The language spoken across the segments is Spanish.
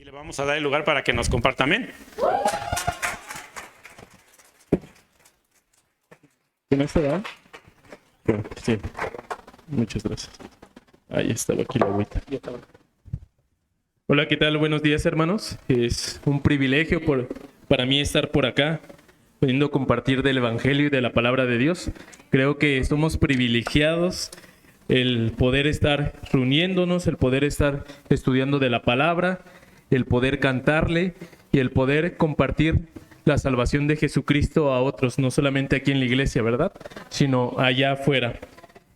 y le vamos a dar el lugar para que nos comparta. Amén. ¿Quién se da? Sí, muchas gracias. Ahí estaba aquí la agüita. Hola, ¿qué tal? Buenos días, hermanos. Es un privilegio para mí estar por acá, pudiendo compartir del Evangelio y de la palabra de Dios. Creo que somos privilegiados el poder estar reuniéndonos, el poder estar estudiando de la palabra, el poder cantarle y el poder compartir la salvación de Jesucristo a otros, no solamente aquí en la iglesia, ¿verdad? Sino allá afuera.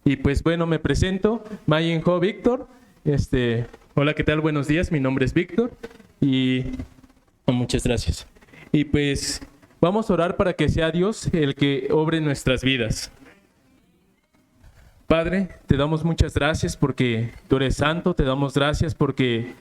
Y pues bueno, me presento, Mayenjo Víctor. Hola, ¿qué tal? Buenos días, mi nombre es Víctor y muchas gracias. Y pues vamos a orar para que sea Dios el que obre en nuestras vidas. Padre, te damos muchas gracias porque tú eres santo, te damos gracias porque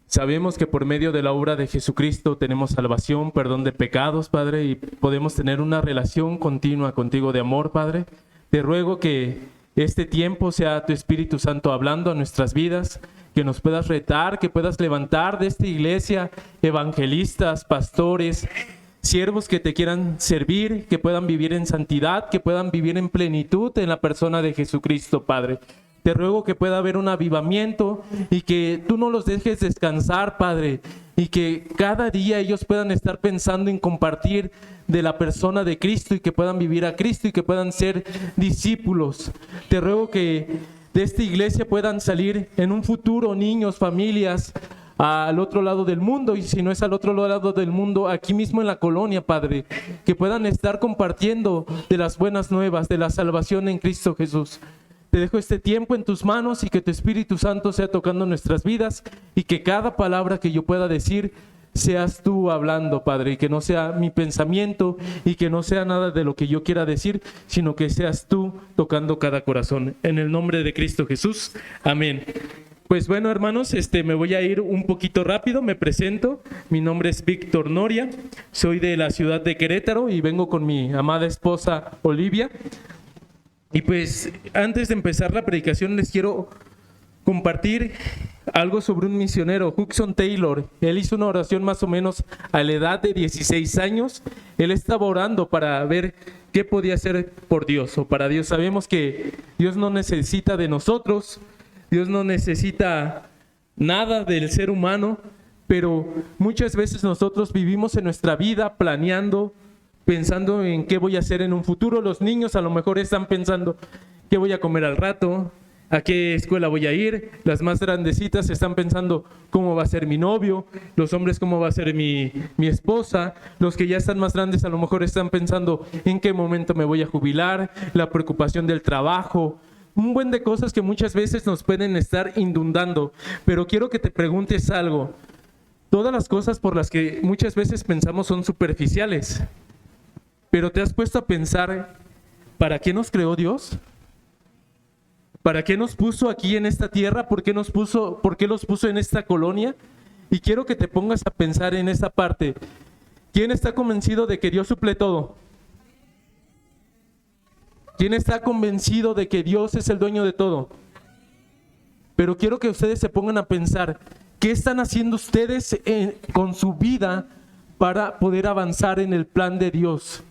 sabemos que por medio de la obra de Jesucristo tenemos salvación, perdón de pecados, Padre, y podemos tener una relación continua contigo de amor, Padre. Te ruego que este tiempo sea tu Espíritu Santo hablando a nuestras vidas, que nos puedas retar, que puedas levantar de esta iglesia evangelistas, pastores, siervos que te quieran servir, que puedan vivir en santidad, que puedan vivir en plenitud en la persona de Jesucristo, Padre. Te ruego que pueda haber un avivamiento y que tú no los dejes descansar, Padre, y que cada día ellos puedan estar pensando en compartir de la persona de Cristo y que puedan vivir a Cristo y que puedan ser discípulos. Te ruego que de esta iglesia puedan salir en un futuro niños, familias, al otro lado del mundo, y si no es al otro lado del mundo, aquí mismo en la colonia, Padre, que puedan estar compartiendo de las buenas nuevas, de la salvación en Cristo Jesús. Te dejo este tiempo en tus manos y que tu Espíritu Santo sea tocando nuestras vidas y que cada palabra que yo pueda decir seas tú hablando, Padre, y que no sea mi pensamiento y que no sea nada de lo que yo quiera decir, sino que seas tú tocando cada corazón. En el nombre de Cristo Jesús. Amén. Pues bueno, hermanos, me voy a ir un poquito rápido, me presento. Mi nombre es Víctor Noria, soy de la ciudad de Querétaro y vengo con mi amada esposa Olivia. Y pues antes de empezar la predicación les quiero compartir algo sobre un misionero, Hudson Taylor. Él hizo una oración más o menos a la edad de 16 años. Él estaba orando para ver qué podía hacer por Dios o para Dios. Sabemos que Dios no necesita de nosotros, Dios no necesita nada del ser humano, pero muchas veces nosotros vivimos en nuestra vida planeando, pensando en qué voy a hacer en un futuro. Los niños a lo mejor están pensando qué voy a comer al rato, a qué escuela voy a ir. Las más grandecitas están pensando cómo va a ser mi novio, los hombres cómo va a ser mi esposa. Los que ya están más grandes a lo mejor están pensando en qué momento me voy a jubilar, la preocupación del trabajo, un buen de cosas que muchas veces nos pueden estar inundando. Pero quiero que te preguntes algo. Todas las cosas por las que muchas veces pensamos son superficiales. Pero ¿te has puesto a pensar para qué nos creó Dios? ¿Para qué nos puso aquí en esta tierra? ¿Por qué los puso en esta colonia? Y quiero que te pongas a pensar en esa parte. ¿Quién está convencido de que Dios suple todo? ¿Quién está convencido de que Dios es el dueño de todo? Pero quiero que ustedes se pongan a pensar, ¿qué están haciendo ustedes con su vida para poder avanzar en el plan de Dios?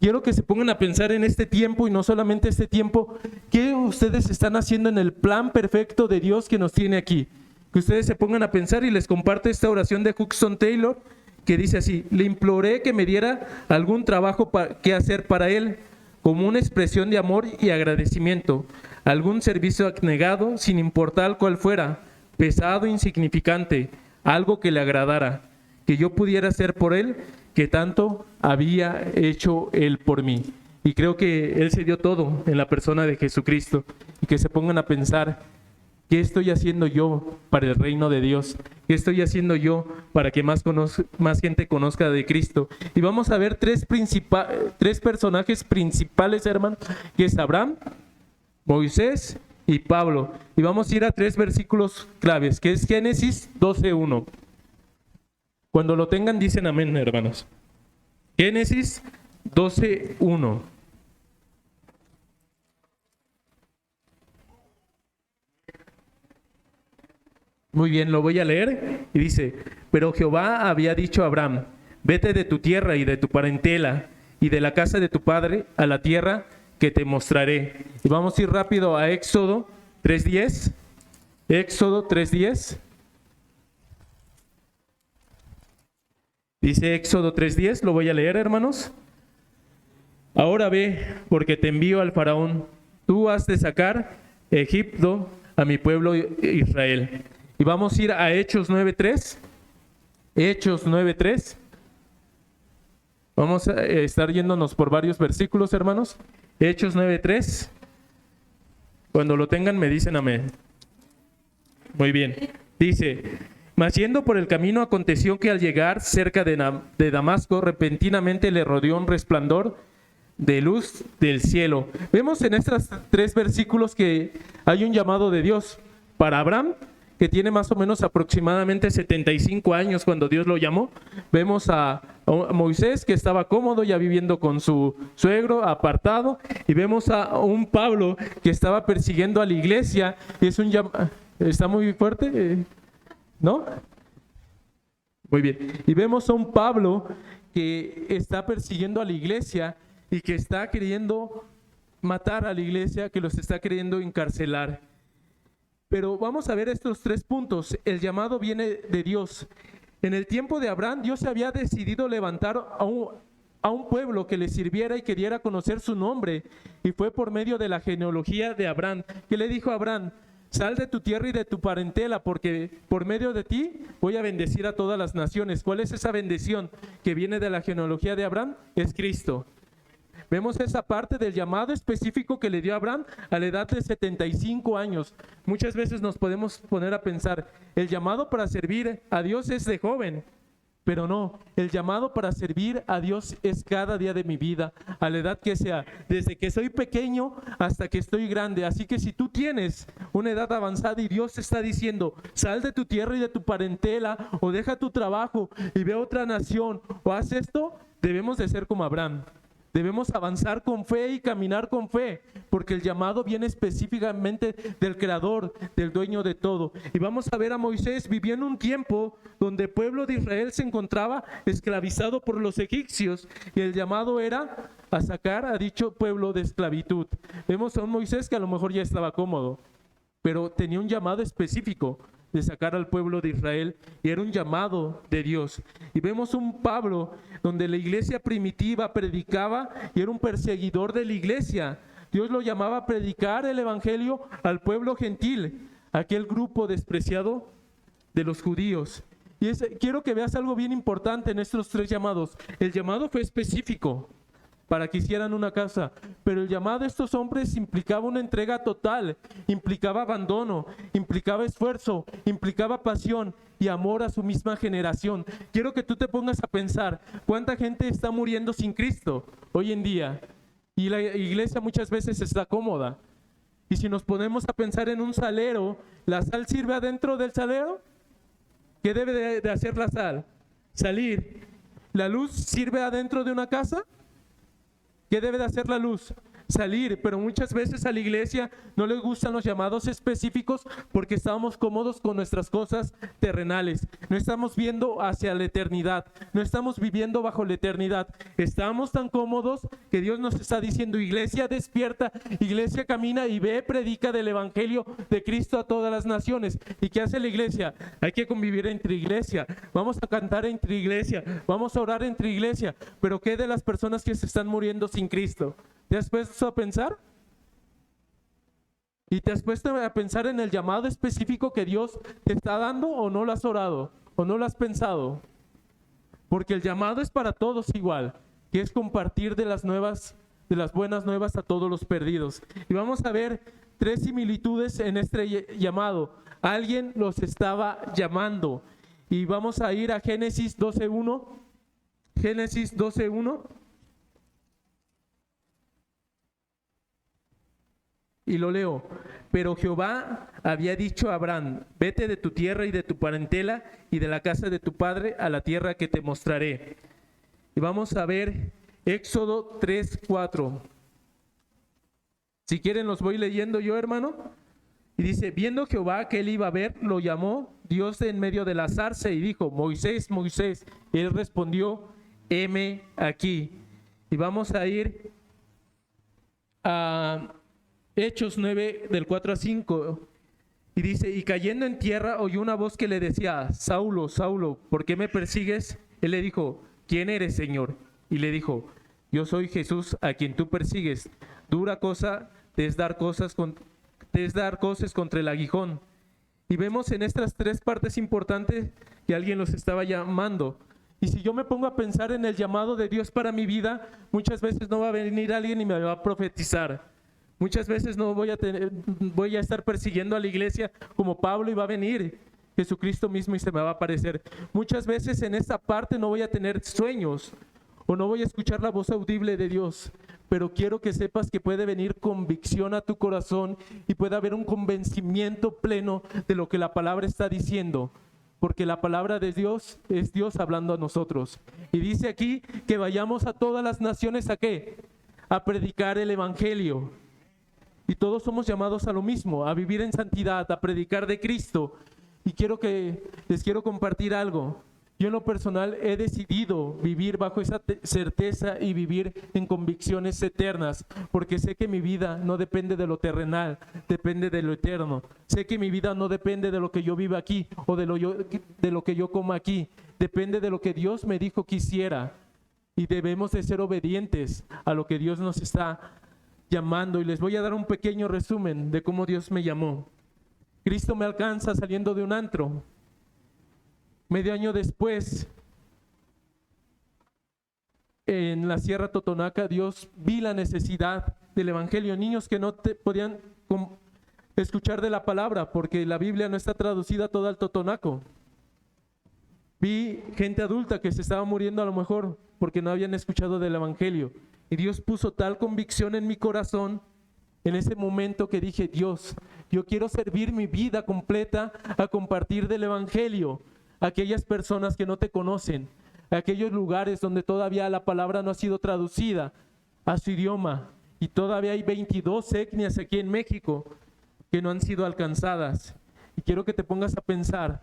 Quiero que se pongan a pensar en este tiempo y no solamente este tiempo, ¿qué ustedes están haciendo en el plan perfecto de Dios que nos tiene aquí? Que ustedes se pongan a pensar y les comparto esta oración de Hudson Taylor que dice así: le imploré que me diera algún trabajo que hacer para él, como una expresión de amor y agradecimiento, algún servicio abnegado sin importar cuál fuera, pesado, insignificante, algo que le agradara, que yo pudiera hacer por él, que tanto había hecho él por mí. Y creo que él se dio todo en la persona de Jesucristo. Y que se pongan a pensar, ¿qué estoy haciendo yo para el reino de Dios? ¿Qué estoy haciendo yo para que más gente conozca de Cristo? Y vamos a ver tres personajes principales, hermano, que es Abraham, Moisés y Pablo. Y vamos a ir a 3 versículos claves, que es Génesis 12:1. Cuando lo tengan, dicen amén, hermanos. Génesis 12:1. Muy bien, lo voy a leer y dice, pero Jehová había dicho a Abraham, vete de tu tierra y de tu parentela y de la casa de tu padre a la tierra que te mostraré. Y vamos a ir rápido a Éxodo 3:10. Éxodo 3:10. Dice Éxodo 3:10, lo voy a leer, hermanos. Ahora ve, porque te envío al faraón. Tú has de sacar Egipto a mi pueblo Israel. Y vamos a ir a Hechos 9:3. Hechos 9:3. Vamos a estar yéndonos por varios versículos, hermanos. Hechos 9:3. Cuando lo tengan me dicen amén. Muy bien. Dice, mas yendo por el camino aconteció que al llegar cerca de Damasco, repentinamente le rodeó un resplandor de luz del cielo. Vemos en estos 3 versículos que hay un llamado de Dios para Abraham, que tiene más o menos aproximadamente 75 años cuando Dios lo llamó. Vemos a Moisés, que estaba cómodo ya viviendo con su suegro, apartado, y vemos a un Pablo que estaba persiguiendo a la iglesia. Es un ¿está muy fuerte? ¿No? Muy bien. Y vemos a un Pablo que está persiguiendo a la iglesia y que está queriendo matar a la iglesia, que los está queriendo encarcelar. Pero vamos a ver estos 3 puntos. El llamado viene de Dios. En el tiempo de Abraham, Dios había decidido levantar a un pueblo que le sirviera y queriera conocer su nombre. Y fue por medio de la genealogía de Abraham, que le dijo a Abraham, sal de tu tierra y de tu parentela, porque por medio de ti voy a bendecir a todas las naciones. ¿Cuál es esa bendición que viene de la genealogía de Abraham? Es Cristo. Vemos esa parte del llamado específico que le dio a Abraham a la edad de 75 años. Muchas veces nos podemos poner a pensar, el llamado para servir a Dios es de joven, pero no, el llamado para servir a Dios es cada día de mi vida, a la edad que sea, desde que soy pequeño hasta que estoy grande. Así que si tú tienes una edad avanzada y Dios te está diciendo, sal de tu tierra y de tu parentela, o deja tu trabajo y ve a otra nación, o haz esto, debemos de ser como Abraham. Debemos avanzar con fe y caminar con fe, porque el llamado viene específicamente del Creador, del dueño de todo. Y vamos a ver a Moisés vivió en un tiempo donde el pueblo de Israel se encontraba esclavizado por los egipcios, y el llamado era a sacar a dicho pueblo de esclavitud. Vemos a un Moisés que a lo mejor ya estaba cómodo, pero tenía un llamado específico de sacar al pueblo de Israel, y era un llamado de Dios. Y vemos un Pablo donde la iglesia primitiva predicaba y era un perseguidor de la iglesia. Dios lo llamaba a predicar el evangelio al pueblo gentil, aquel grupo despreciado de los judíos. Y quiero que veas algo bien importante en estos 3 llamados. El llamado fue específico para que hicieran una casa, pero el llamado de estos hombres implicaba una entrega total, implicaba abandono, implicaba esfuerzo, implicaba pasión y amor a su misma generación. Quiero que tú te pongas a pensar, ¿cuánta gente está muriendo sin Cristo hoy en día? Y la iglesia muchas veces está cómoda. Y si nos ponemos a pensar en un salero, ¿la sal sirve adentro del salero? ¿Qué debe de hacer la sal? Salir. ¿La luz sirve adentro de una casa? ¿Qué debe de hacer la luz? Salir. Pero muchas veces a la iglesia no le gustan los llamados específicos porque estamos cómodos con nuestras cosas terrenales. No estamos viendo hacia la eternidad. No estamos viviendo bajo la eternidad. Estamos tan cómodos que Dios nos está diciendo, iglesia despierta, iglesia camina y ve, predica del evangelio de Cristo a todas las naciones. ¿Y qué hace la iglesia? Hay que convivir entre iglesia. Vamos a cantar entre iglesia. Vamos a orar entre iglesia. Pero ¿qué de las personas que se están muriendo sin Cristo? ¿Te has puesto a pensar? ¿Y te has puesto a pensar en el llamado específico que Dios te está dando, o no lo has orado? ¿O no lo has pensado? Porque el llamado es para todos igual, que es compartir de las buenas nuevas a todos los perdidos. Y vamos a ver 3 similitudes en este llamado. Alguien los estaba llamando. Y vamos a ir a Génesis 12:1. Génesis 12:1. Y lo leo. Pero Jehová había dicho a Abraham, vete de tu tierra y de tu parentela y de la casa de tu padre a la tierra que te mostraré. Y vamos a ver Éxodo 3:4. Si quieren los voy leyendo yo, hermano. Y dice, viendo Jehová que él iba a ver, lo llamó Dios en medio de la zarza y dijo: Moisés, Moisés. Y él respondió: heme aquí. Y vamos a ir a Hechos 9, del 4 a 5. Y dice: y cayendo en tierra oyó una voz que le decía: Saulo, Saulo, ¿por qué me persigues? Él le dijo: ¿quién eres, Señor? Y le dijo: yo soy Jesús a quien tú persigues. Dura cosa te es dar cosas contra el aguijón. Y vemos en estas tres partes importantes que alguien los estaba llamando. Y si yo me pongo a pensar en el llamado de Dios para mi vida, muchas veces no va a venir alguien y me va a profetizar. Muchas veces no voy a estar persiguiendo a la iglesia como Pablo, y va a venir Jesucristo mismo y se me va a aparecer. Muchas veces en esta parte no voy a tener sueños o no voy a escuchar la voz audible de Dios, pero quiero que sepas que puede venir convicción a tu corazón y puede haber un convencimiento pleno de lo que la palabra está diciendo, porque la palabra de Dios es Dios hablando a nosotros. Y dice aquí que vayamos a todas las naciones, ¿a qué? A predicar el evangelio. Y todos somos llamados a lo mismo, a vivir en santidad, a predicar de Cristo. Y les quiero compartir algo. Yo en lo personal he decidido vivir bajo esa certeza y vivir en convicciones eternas, porque sé que mi vida no depende de lo terrenal, depende de lo eterno. Sé que mi vida no depende de lo que yo viva aquí o de lo que yo coma aquí, depende de lo que Dios me dijo que hiciera. Y debemos de ser obedientes a lo que Dios nos está llamando. Y les voy a dar un pequeño resumen de cómo Dios me llamó. Cristo me alcanza saliendo de un antro. Medio año después, en la Sierra Totonaca, Dios vi la necesidad del evangelio. Niños que no podían escuchar de la palabra porque la Biblia no está traducida toda al totonaco. Vi gente adulta que se estaba muriendo a lo mejor porque no habían escuchado del evangelio. Y Dios puso tal convicción en mi corazón en ese momento que dije: Dios, yo quiero servir mi vida completa a compartir del evangelio a aquellas personas que no te conocen, a aquellos lugares donde todavía la palabra no ha sido traducida a su idioma. Y todavía hay 22 etnias aquí en México que no han sido alcanzadas. Y quiero que te pongas a pensar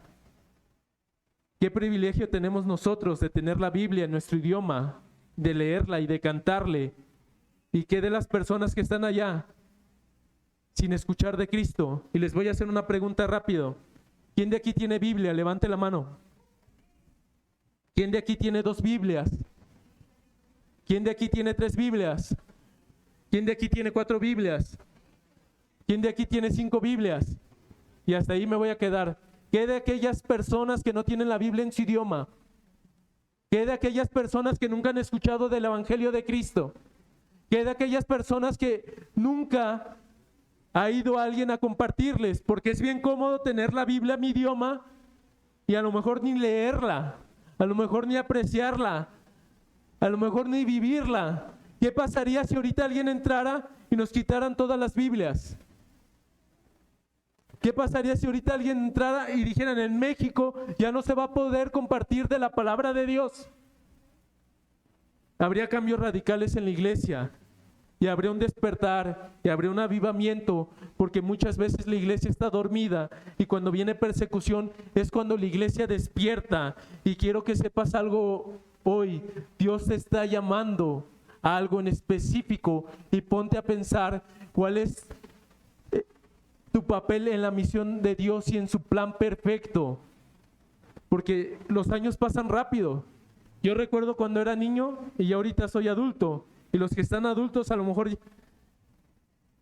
qué privilegio tenemos nosotros de tener la Biblia en nuestro idioma, de leerla y de cantarle. Y qué de las personas que están allá sin escuchar de Cristo. Y les voy a hacer una pregunta rápido. ¿Quién de aquí tiene Biblia? Levante la mano. ¿Quién de aquí tiene 2 Biblias? ¿Quién de aquí tiene 3 Biblias? ¿Quién de aquí tiene 4 Biblias? ¿Quién de aquí tiene 5 Biblias? Y hasta ahí me voy a quedar. ¿Qué de aquellas personas que no tienen la Biblia en su idioma? ¿Qué de aquellas personas que nunca han escuchado del evangelio de Cristo? ¿Qué de aquellas personas que nunca ha ido alguien a compartirles? Porque es bien cómodo tener la Biblia en mi idioma y a lo mejor ni leerla, a lo mejor ni apreciarla, a lo mejor ni vivirla. ¿Qué pasaría si ahorita alguien entrara y nos quitaran todas las Biblias? ¿Qué pasaría si ahorita alguien entrara y dijeran: en México ya no se va a poder compartir de la palabra de Dios? Habría cambios radicales en la iglesia. Y habría un despertar, y habría un avivamiento, porque muchas veces la iglesia está dormida, y cuando viene persecución es cuando la iglesia despierta. Y quiero que sepas algo hoy: Dios te está llamando a algo en específico, y ponte a pensar cuál es tu papel en la misión de Dios y en su plan perfecto, porque los años pasan rápido. Yo recuerdo cuando era niño y ahorita soy adulto. Y los que están adultos a lo mejor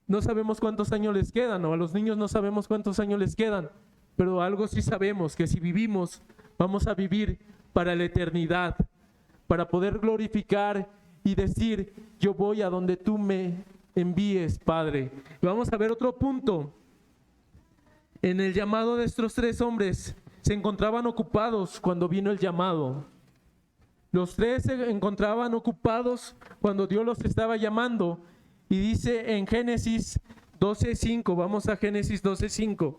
no sabemos cuántos años les quedan, o a los niños no sabemos cuántos años les quedan, pero algo sí sabemos, que si vivimos, vamos a vivir para la eternidad, para poder glorificar y decir: yo voy a donde tú me envíes, Padre. Y vamos a ver otro punto. En el llamado de estos 3 hombres, se encontraban ocupados cuando vino el llamado. Los 3 se encontraban ocupados cuando Dios los estaba llamando. Y dice en Génesis 12:5, vamos a Génesis 12:5.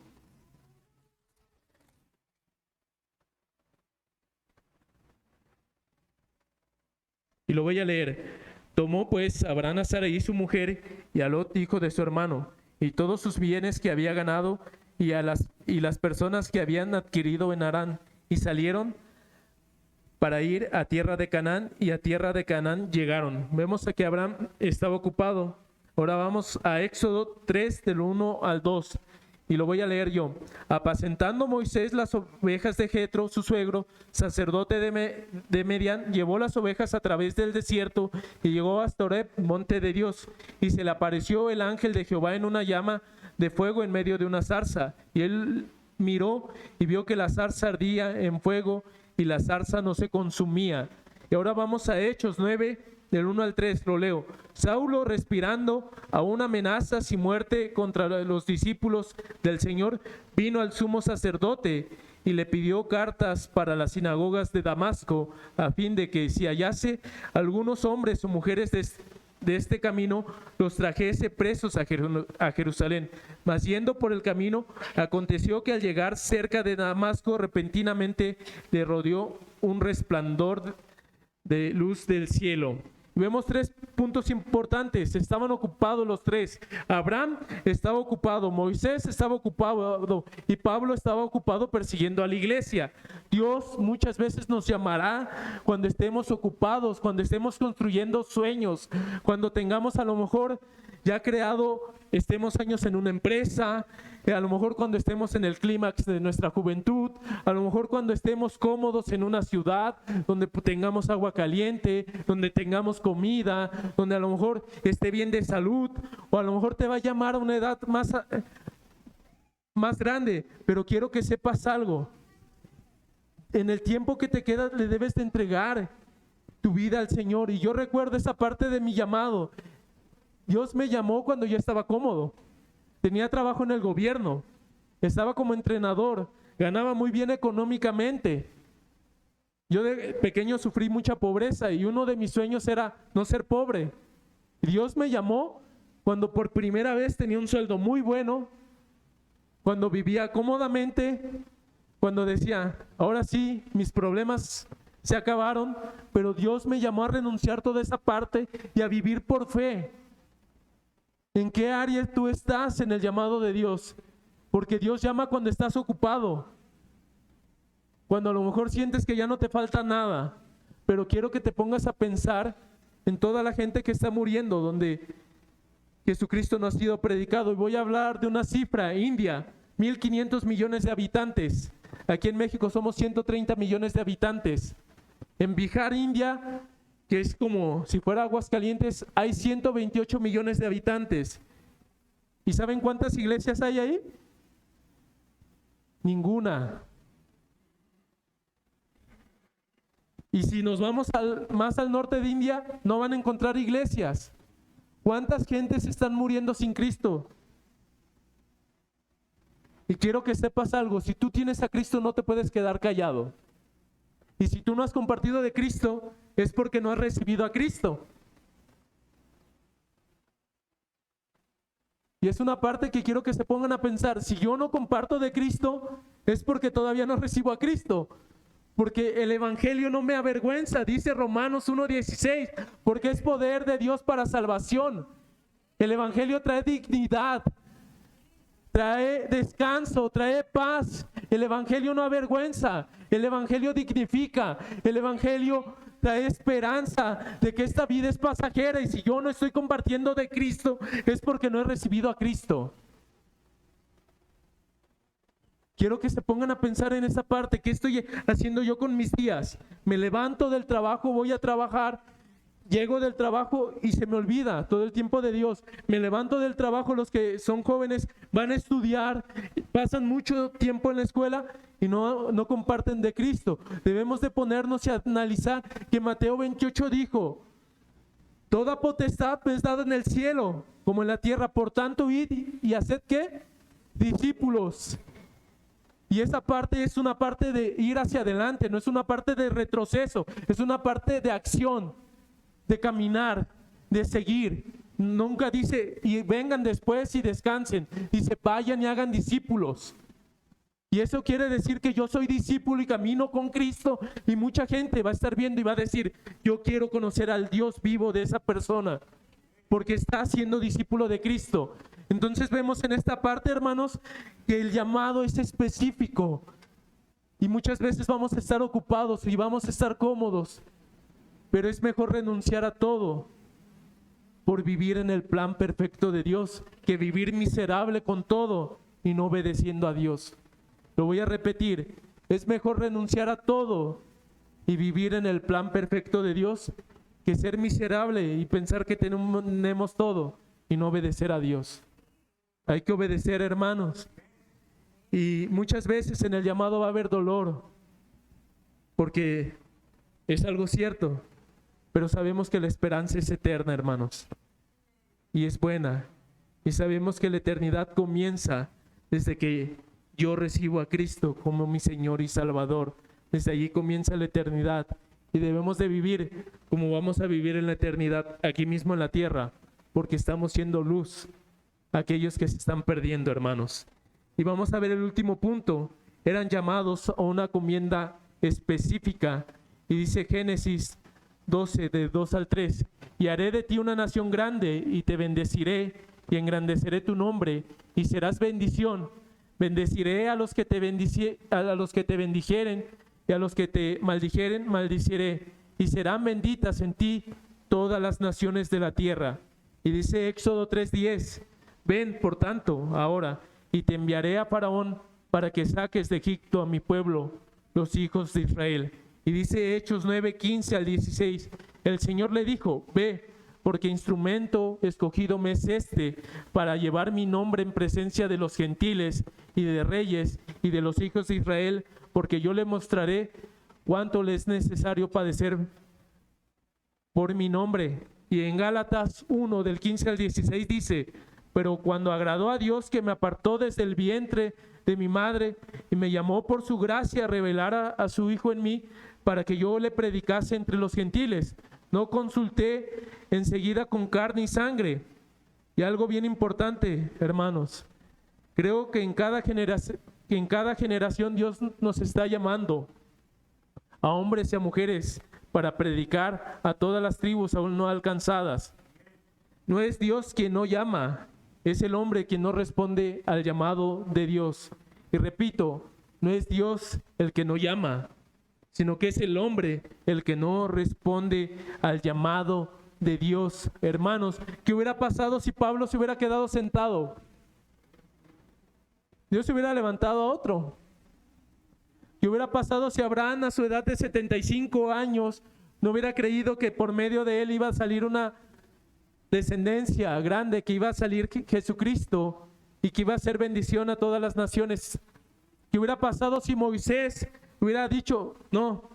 Y lo voy a leer. Tomó pues Abraham a Sarai su mujer y a Lot hijo de su hermano, y todos sus bienes que había ganado, y las personas que habían adquirido en Harán, y salieron para ir a tierra de Canaán, y a tierra de Canaán llegaron. Vemos que Abraham estaba ocupado. Ahora vamos a Éxodo 3, del 1 al 2. Y lo voy a leer yo. Apacentando Moisés las ovejas de Jetro, su suegro, sacerdote de Medián, llevó las ovejas a través del desierto y llegó hasta Horeb, monte de Dios. Y se le apareció el ángel de Jehová en una llama de fuego en medio de una zarza. Y él miró y vio que la zarza ardía en fuego y la zarza no se consumía. Y ahora vamos a Hechos 9, del 1 al 3, lo leo. Saulo, respirando aún amenazas y muerte contra los discípulos del Señor, vino al sumo sacerdote y le pidió cartas para las sinagogas de Damasco, a fin de que si hallase algunos hombres o mujeres de este camino, los trajese presos a Jerusalén. Mas yendo por el camino, aconteció que al llegar cerca de Damasco, repentinamente le rodeó un resplandor de luz del cielo. Vemos tres puntos importantes. Estaban ocupados los tres. Abraham estaba ocupado, Moisés estaba ocupado y Pablo estaba ocupado persiguiendo a la iglesia. Dios muchas veces nos llamará cuando estemos ocupados, cuando estemos construyendo sueños, cuando tengamos a lo mejor ya creado, estemos años en una empresa, a lo mejor cuando estemos en el clímax de nuestra juventud, a lo mejor cuando estemos cómodos en una ciudad donde tengamos agua caliente, donde tengamos comida, donde a lo mejor esté bien de salud, o a lo mejor te va a llamar a una edad más grande, pero quiero que sepas algo. En el tiempo que te queda le debes de entregar tu vida al Señor. Y yo recuerdo esa parte de mi llamado. Dios me llamó cuando yo estaba cómodo. Tenía trabajo en el gobierno, estaba como entrenador, ganaba muy bien económicamente. Yo de pequeño sufrí mucha pobreza y uno de mis sueños era no ser pobre. Dios me llamó cuando por primera vez tenía un sueldo muy bueno, cuando vivía cómodamente, cuando decía, ahora sí, mis problemas se acabaron, pero Dios me llamó a renunciar toda esa parte y a vivir por fe. ¿En qué área tú estás en el llamado de Dios? Porque Dios llama cuando estás ocupado, cuando a lo mejor sientes que ya no te falta nada, pero quiero que te pongas a pensar en toda la gente que está muriendo, donde Jesucristo no ha sido predicado. Y voy a hablar de una cifra: India, 1.500 millones de habitantes. Aquí en México somos 130 millones de habitantes. En Bihar, India, que es como si fuera Aguascalientes, hay 128 millones de habitantes. ¿Y saben cuántas iglesias hay ahí? Ninguna. Y si nos vamos más al norte de India, no van a encontrar iglesias. ¿Cuántas gentes están muriendo sin Cristo? Y quiero que sepas algo: si tú tienes a Cristo, no te puedes quedar callado. Y si tú no has compartido de Cristo, es porque no has recibido a Cristo. Y es una parte que quiero que se pongan a pensar: si yo no comparto de Cristo, es porque todavía no recibo a Cristo. Porque el evangelio no me avergüenza, dice Romanos 1:16, porque es poder de Dios para salvación. El evangelio trae dignidad, trae descanso, trae paz. El evangelio no avergüenza, el evangelio dignifica, el evangelio trae esperanza de que esta vida es pasajera. Y si yo no estoy compartiendo de Cristo, es porque no he recibido a Cristo. Quiero que se pongan a pensar en esa parte. ¿Qué estoy haciendo yo con mis días? Me levanto del trabajo, voy a trabajar, llego del trabajo y se me olvida todo el tiempo de Dios. Me levanto del trabajo, los que son jóvenes van a estudiar, pasan mucho tiempo en la escuela y no comparten de Cristo. Debemos de ponernos y analizar que Mateo 28 dijo: toda potestad me es dada en el cielo como en la tierra, por tanto id y haced ¿qué? Discípulos. Y esa parte es una parte de ir hacia adelante, no es una parte de retroceso, es una parte de acción, de caminar, de seguir. Nunca dice y vengan después y descansen, dice vayan y hagan discípulos. Y eso quiere decir que yo soy discípulo y camino con Cristo, y mucha gente va a estar viendo y va a decir: yo quiero conocer al Dios vivo de esa persona, porque está siendo discípulo de Cristo. Entonces vemos en esta parte, hermanos, que el llamado es específico. Y muchas veces vamos a estar ocupados y vamos a estar cómodos, pero es mejor renunciar a todo por vivir en el plan perfecto de Dios, que vivir miserable con todo y no obedeciendo a Dios. Lo voy a repetir, es mejor renunciar a todo y vivir en el plan perfecto de Dios, que ser miserable y pensar que tenemos todo y no obedecer a Dios. Hay que obedecer, hermanos. Y muchas veces en el llamado va a haber dolor, porque es algo cierto, pero sabemos que la esperanza es eterna, hermanos, y es buena. Y sabemos que la eternidad comienza desde que yo recibo a Cristo como mi Señor y Salvador. Desde allí comienza la eternidad, y debemos de vivir como vamos a vivir en la eternidad aquí mismo en la tierra, porque estamos siendo luz a aquellos que se están perdiendo, hermanos. Y vamos a ver el último punto. Eran llamados a una encomienda específica. Y dice Génesis 12, de 2 al 3. Y haré de ti una nación grande, y te bendeciré, y engrandeceré tu nombre, y serás bendición. Bendeciré a los que te bendijeren, y a los que te maldijeren, maldiciré. Y serán benditas en ti todas las naciones de la tierra. Y dice Éxodo 3:10. Ven, por tanto, ahora, y te enviaré a Faraón para que saques de Egipto a mi pueblo, los hijos de Israel. Y dice Hechos 9:15 al 16, el Señor le dijo, ve, porque instrumento escogido me es este, para llevar mi nombre en presencia de los gentiles y de reyes y de los hijos de Israel, porque yo le mostraré cuánto le es necesario padecer por mi nombre. Y en Gálatas 1, del 15 al 16 dice, pero cuando agradó a Dios, que me apartó desde el vientre de mi madre y me llamó por su gracia a revelar a su Hijo en mí, para que yo le predicase entre los gentiles, no consulté enseguida con carne y sangre. Y algo bien importante, hermanos, creo que en cada generación Dios nos está llamando a hombres y a mujeres para predicar a todas las tribus aún no alcanzadas. No es Dios quien no llama, es el hombre quien no responde al llamado de Dios. Y repito, no es Dios el que no llama, sino que es el hombre el que no responde al llamado de Dios. Hermanos, ¿qué hubiera pasado si Pablo se hubiera quedado sentado? Dios se hubiera levantado a otro. ¿Qué hubiera pasado si Abraham, a su edad de 75 años, no hubiera creído que por medio de él iba a salir una descendencia grande, que iba a salir Jesucristo y que iba a ser bendición a todas las naciones? ¿Qué hubiera pasado si Moisés hubiera dicho, no,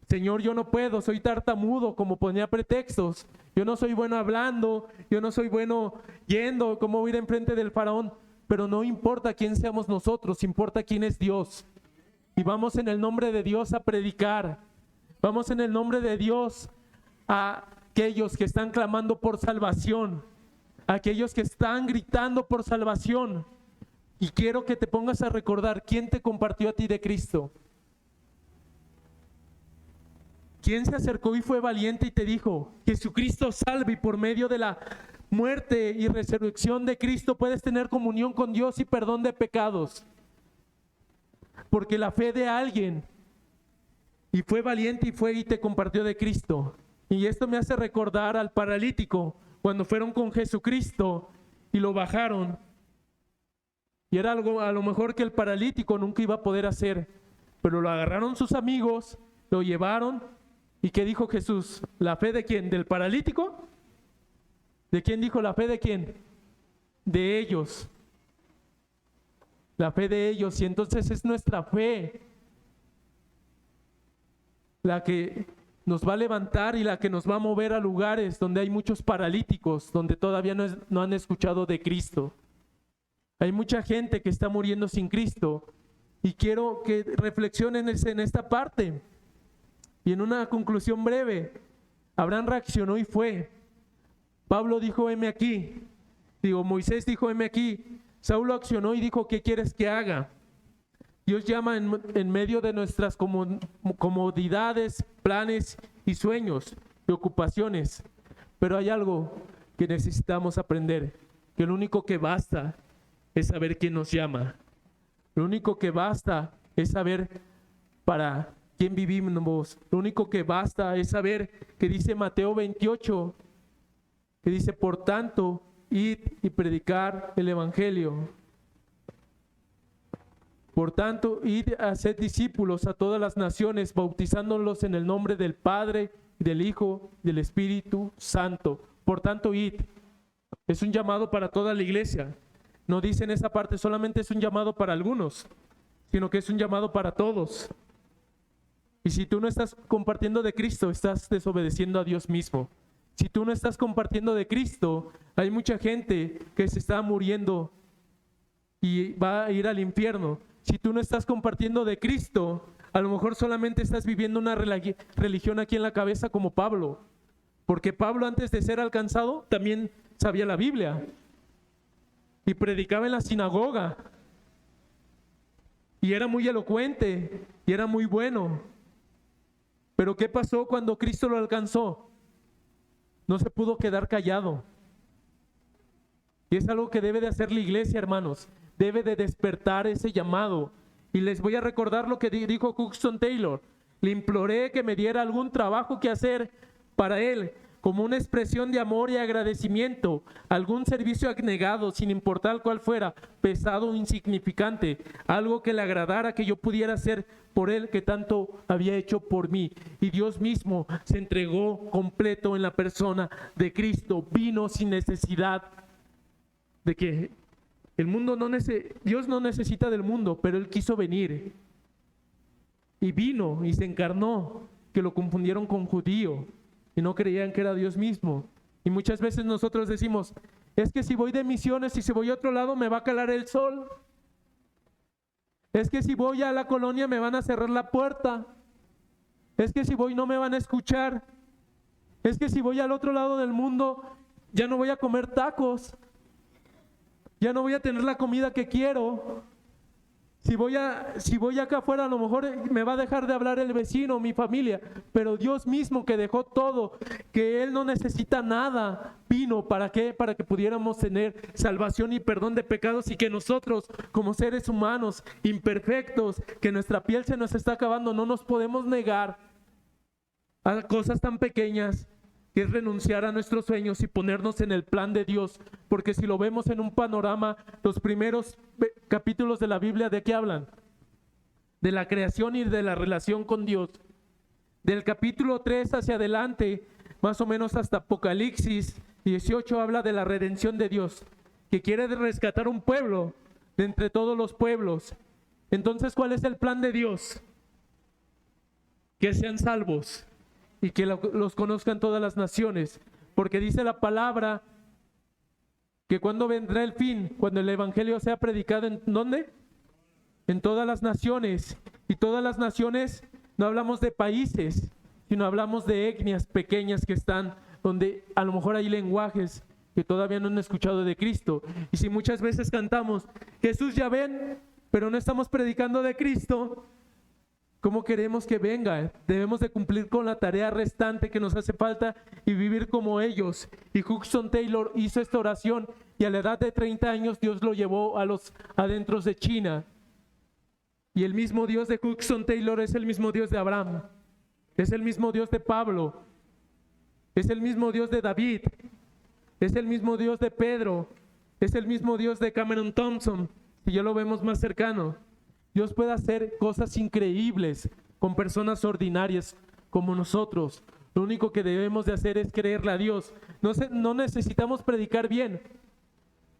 Señor, yo no puedo, soy tartamudo, como ponía pretextos, yo no soy bueno hablando, yo no soy bueno yendo, cómo ir enfrente del faraón? Pero no importa quién seamos nosotros, importa quién es Dios. Y vamos en el nombre de Dios a predicar, vamos en el nombre de Dios a aquellos que están clamando por salvación, aquellos que están gritando por salvación. Y quiero que te pongas a recordar quién te compartió a ti de Cristo. ¿Quién se acercó y fue valiente y te dijo, Jesucristo salva, y por medio de la muerte y resurrección de Cristo puedes tener comunión con Dios y perdón de pecados? Porque la fe de alguien y fue valiente y fue y te compartió de Cristo. Y esto me hace recordar al paralítico cuando fueron con Jesucristo y lo bajaron. Y era algo a lo mejor que el paralítico nunca iba a poder hacer, pero lo agarraron sus amigos, lo llevaron. ¿Y qué dijo Jesús? ¿La fe de quién? ¿Del paralítico? ¿De quién dijo la fe de quién? De ellos. La fe de ellos. Y entonces es nuestra fe la que nos va a levantar y la que nos va a mover a lugares donde hay muchos paralíticos, donde todavía no han escuchado de Cristo. Hay mucha gente que está muriendo sin Cristo, y quiero que reflexionen en esta parte. Y en una conclusión breve, Abraham reaccionó y fue. Pablo dijo, heme aquí. Moisés dijo, heme aquí. Saulo accionó y dijo, ¿qué quieres que haga? Dios llama en medio de nuestras comodidades, planes y sueños y ocupaciones. Pero hay algo que necesitamos aprender, que lo único que basta es saber quién nos llama. Lo único que basta es saber para quién vivimos. Lo único que basta es saber que dice Mateo 28, que dice, por tanto, id y predicar el evangelio. Por tanto, id a ser discípulos a todas las naciones, bautizándolos en el nombre del Padre, del Hijo, del Espíritu Santo. Por tanto, id. Es un llamado para toda la iglesia. No dice en esa parte solamente es un llamado para algunos, sino que es un llamado para todos. Y si tú no estás compartiendo de Cristo, estás desobedeciendo a Dios mismo. Si tú no estás compartiendo de Cristo, hay mucha gente que se está muriendo y va a ir al infierno. Si tú no estás compartiendo de Cristo, a lo mejor solamente estás viviendo una religión aquí en la cabeza como Pablo. Porque Pablo, antes de ser alcanzado, también sabía la Biblia y predicaba en la sinagoga y era muy elocuente y era muy bueno. Pero ¿qué pasó cuando Cristo lo alcanzó? No se pudo quedar callado. Y es algo que debe de hacer la iglesia, hermanos. Debe de despertar ese llamado. Y les voy a recordar lo que dijo Hudson Taylor. Le imploré que me diera algún trabajo que hacer para él, como una expresión de amor y agradecimiento, algún servicio abnegado, sin importar cuál fuera, pesado o insignificante, algo que le agradara que yo pudiera hacer por él que tanto había hecho por mí. Y Dios mismo se entregó completo en la persona de Cristo, vino sin necesidad de que el mundo Dios no necesita del mundo, pero Él quiso venir. Y vino y se encarnó, que lo confundieron con judío y no creían que era Dios mismo. Y muchas veces nosotros decimos, es que si voy de misiones y si voy a otro lado me va a calar el sol. Es que si voy a la colonia me van a cerrar la puerta. Es que si voy no me van a escuchar. Es que si voy al otro lado del mundo ya no voy a comer tacos. Ya no voy a tener la comida que quiero. Si voy acá afuera, a lo mejor me va a dejar de hablar el vecino, mi familia. Pero Dios mismo, que dejó todo, que Él no necesita nada, vino. ¿Para qué? Para que pudiéramos tener salvación y perdón de pecados, y que nosotros, como seres humanos imperfectos, que nuestra piel se nos está acabando, no nos podemos negar a cosas tan pequeñas, que es renunciar a nuestros sueños y ponernos en el plan de Dios. Porque si lo vemos en un panorama, los primeros capítulos de la Biblia, ¿de qué hablan? De la creación y de la relación con Dios. Del capítulo 3 hacia adelante, más o menos hasta Apocalipsis 18, habla de la redención de Dios, que quiere rescatar un pueblo de entre todos los pueblos. Entonces, ¿cuál es el plan de Dios? Que sean salvos y que los conozcan todas las naciones, porque dice la palabra que cuando vendrá el fin, cuando el evangelio sea predicado, ¿en dónde? En todas las naciones. Y todas las naciones, no hablamos de países, sino hablamos de etnias pequeñas que están, donde a lo mejor hay lenguajes que todavía no han escuchado de Cristo. Y si muchas veces cantamos, Jesús ya ven, pero no estamos predicando de Cristo, ¿cómo queremos que venga? Debemos de cumplir con la tarea restante que nos hace falta y vivir como ellos. Y Hudson Taylor hizo esta oración y a la edad de 30 años Dios lo llevó a los adentros de China. Y el mismo Dios de Hudson Taylor es el mismo Dios de Abraham, es el mismo Dios de Pablo, es el mismo Dios de David, es el mismo Dios de Pedro, es el mismo Dios de Cameron Thompson, si ya lo vemos más cercano. Dios puede hacer cosas increíbles con personas ordinarias como nosotros. Lo único que debemos de hacer es creerle a Dios. No necesitamos predicar bien,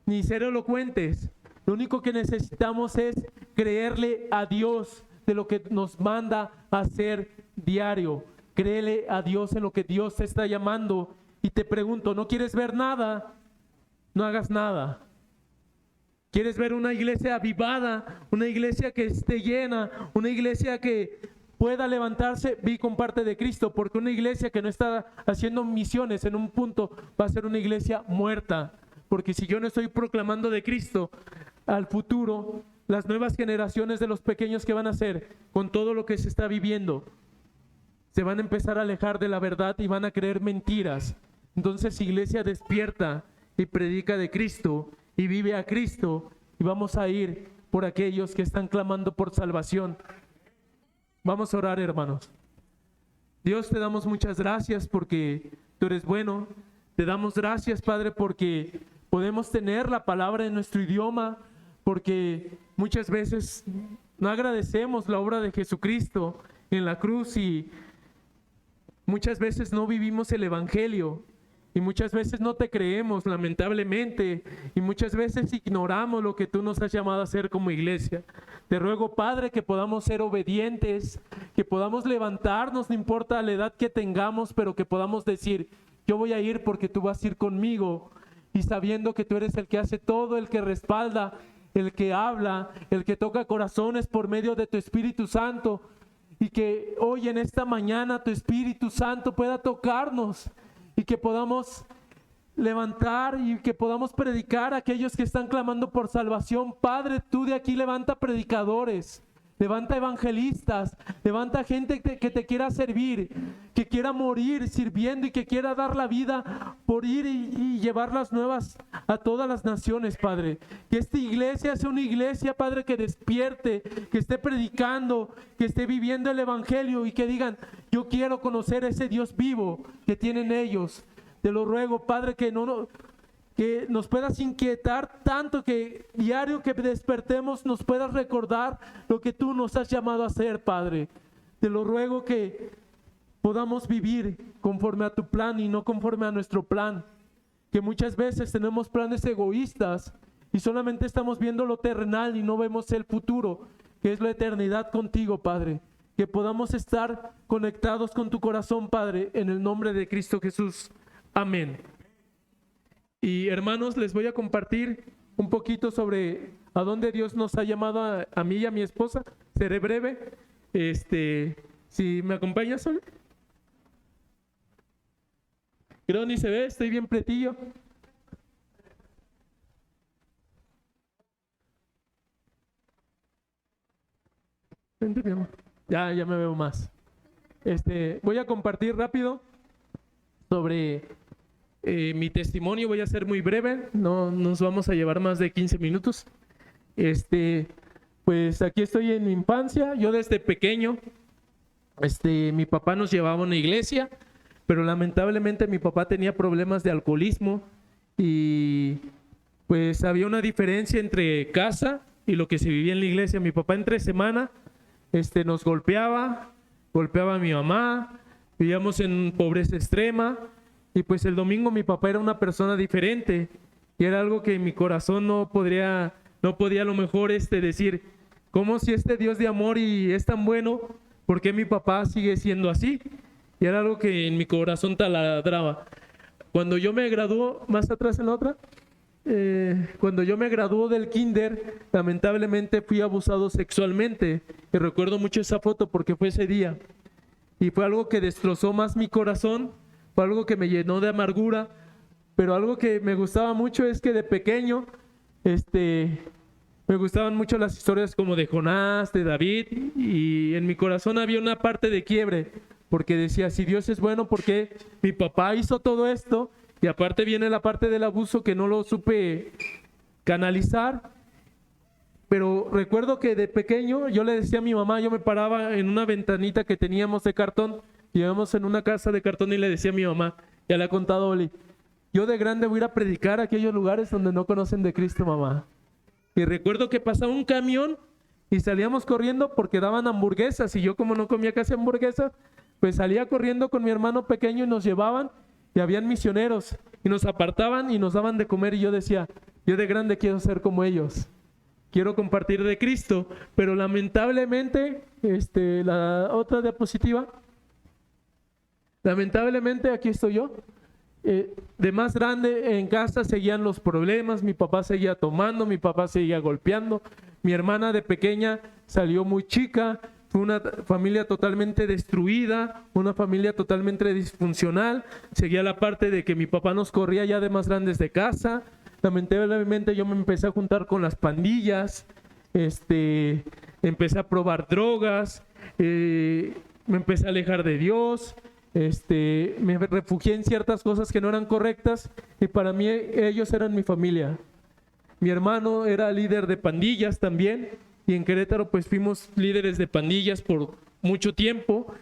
ni ser elocuentes. Lo único que necesitamos es creerle a Dios de lo que nos manda a hacer diario. Créele a Dios en lo que Dios te está llamando. Y te pregunto, ¿no quieres ver nada? No hagas nada. ¿Quieres ver una iglesia avivada, una iglesia que esté llena, una iglesia que pueda levantarse? Ve y comparte de Cristo, porque una iglesia que no está haciendo misiones en un punto va a ser una iglesia muerta. Porque si yo no estoy proclamando de Cristo, al futuro, las nuevas generaciones de los pequeños que van a hacer con todo lo que se está viviendo, se van a empezar a alejar de la verdad y van a creer mentiras. Entonces, iglesia, despierta y predica de Cristo y vive a Cristo, y vamos a ir por aquellos que están clamando por salvación. Vamos a orar, hermanos. Dios, te damos muchas gracias porque tú eres bueno. Te damos gracias, Padre, porque podemos tener la palabra en nuestro idioma, porque muchas veces no agradecemos la obra de Jesucristo en la cruz y muchas veces no vivimos el evangelio y muchas veces no te creemos, lamentablemente, y muchas veces ignoramos lo que tú nos has llamado a hacer como iglesia. Te ruego, Padre, que podamos ser obedientes, que podamos levantarnos, no importa la edad que tengamos, pero que podamos decir: yo voy a ir porque tú vas a ir conmigo, y sabiendo que tú eres el que hace todo, el que respalda, el que habla, el que toca corazones por medio de tu Espíritu Santo, y que hoy en esta mañana tu Espíritu Santo pueda tocarnos y que podamos levantar y que podamos predicar a aquellos que están clamando por salvación. Padre, tú de aquí levanta predicadores, levanta evangelistas, levanta gente que te quiera servir, que quiera morir sirviendo y que quiera dar la vida por ir y llevar las nuevas a todas las naciones, Padre. Que esta iglesia sea una iglesia, Padre, que despierte, que esté predicando, que esté viviendo el evangelio y que digan: yo quiero conocer ese Dios vivo que tienen ellos. Te lo ruego, Padre, que nos puedas inquietar tanto que diario que despertemos nos puedas recordar lo que tú nos has llamado a hacer, Padre. Te lo ruego que podamos vivir conforme a tu plan y no conforme a nuestro plan. Que muchas veces tenemos planes egoístas y solamente estamos viendo lo terrenal y no vemos el futuro, que es la eternidad contigo, Padre. Que podamos estar conectados con tu corazón, Padre, en el nombre de Cristo Jesús. Amén. Y hermanos, les voy a compartir un poquito sobre a dónde Dios nos ha llamado a mí y a mi esposa. Seré breve. Si me acompañas, Sol. Creo ni se ve, estoy bien pretillo. Vente, mi amor. Ya me veo más. Voy a compartir rápido sobre mi testimonio. Voy a ser muy breve, no nos vamos a llevar más de 15 minutos. Pues aquí estoy en mi infancia. Yo desde pequeño, mi papá nos llevaba a una iglesia, pero lamentablemente mi papá tenía problemas de alcoholismo y pues había una diferencia entre casa y lo que se vivía en la iglesia. Mi papá entre semana nos golpeaba a mi mamá, vivíamos en pobreza extrema. Y pues el domingo mi papá era una persona diferente y era algo que en mi corazón no podía a lo mejor decir: ¿cómo si este Dios de amor y es tan bueno, por qué mi papá sigue siendo así? Y era algo que en mi corazón taladraba. Cuando yo me graduó, más atrás en la otra, cuando yo me graduó del kinder, lamentablemente fui abusado sexualmente. Y recuerdo mucho esa foto porque fue ese día. Y fue algo que destrozó más mi corazón. Fue algo que me llenó de amargura, pero algo que me gustaba mucho es que de pequeño, me gustaban mucho las historias como de Jonás, de David, y en mi corazón había una parte de quiebre, porque decía: si Dios es bueno, ¿por qué mi papá hizo todo esto? Y aparte viene la parte del abuso que no lo supe canalizar. Pero recuerdo que de pequeño yo le decía a mi mamá, yo me paraba en una ventanita que teníamos de cartón. Vivíamos en una casa de cartón y le decía a mi mamá, ya le ha contado Oli: yo de grande voy a ir a predicar a aquellos lugares donde no conocen de Cristo, mamá. Y recuerdo que pasaba un camión y salíamos corriendo porque daban hamburguesas, y yo, como no comía casi hamburguesas, pues salía corriendo con mi hermano pequeño y nos llevaban, y habían misioneros y nos apartaban y nos daban de comer, y yo decía: yo de grande quiero ser como ellos, quiero compartir de Cristo. Pero lamentablemente, la otra diapositiva. Lamentablemente aquí estoy yo. De más grande en casa seguían los problemas, mi papá seguía tomando, mi papá seguía golpeando, mi hermana de pequeña salió muy chica, fue una familia totalmente destruida, una familia totalmente disfuncional. Seguía la parte de que mi papá nos corría ya de más grandes de casa. Lamentablemente yo me empecé a juntar con las pandillas, empecé a probar drogas, me empecé a alejar de Dios. me refugié en ciertas cosas que no eran correctas y para mí ellos eran mi familia. Mi hermano era líder de pandillas también y en Querétaro pues fuimos líderes de pandillas por mucho tiempo.